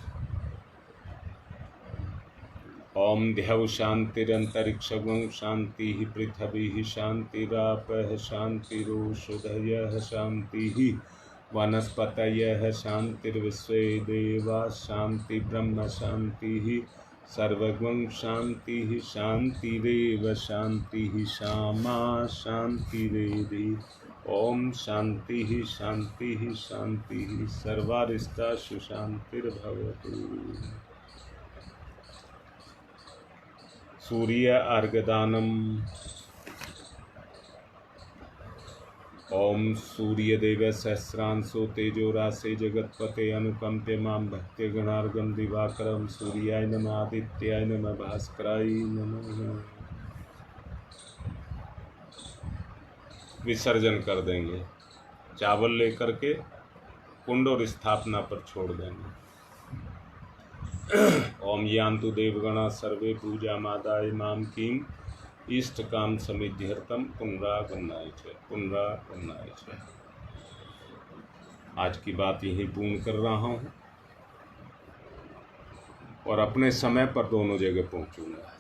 ओम ध्यौ शांतिरंतरिक्षं शांति पृथ्वी शांतिरापः शांतिरोषधयः शांति वनस्पतयः शांतिर्विश्वे देवा शांति ब्रह्म शांति सर्वगं शांति शांतिरेव शांति शामा शांतिरेधि। ओम शांति शांति शांति सर्वारिष्टा सुशांतिर्भवतु। सूर्य अर्घदानम। ओम सूर्यदेव सहस्रांशो तेजोरासे जगत्पते अनुकंप्य मां भक्त्य गणार्गम दिवाकरम सूर्याय नमः आदित्याय नमः भास्कराय नमः। विसर्जन कर देंगे। चावल लेकर के कुंड और स्थापना पर छोड़ देंगे। ओम यान्तु देवगणा सर्वे पूजा मादाय माम किम इष्ट काम समिध्यर्थम पुनरागमनाय च। आज की बात यही पूर्ण कर रहा हूँ और अपने समय पर दोनों जगह पहुँचूंगा।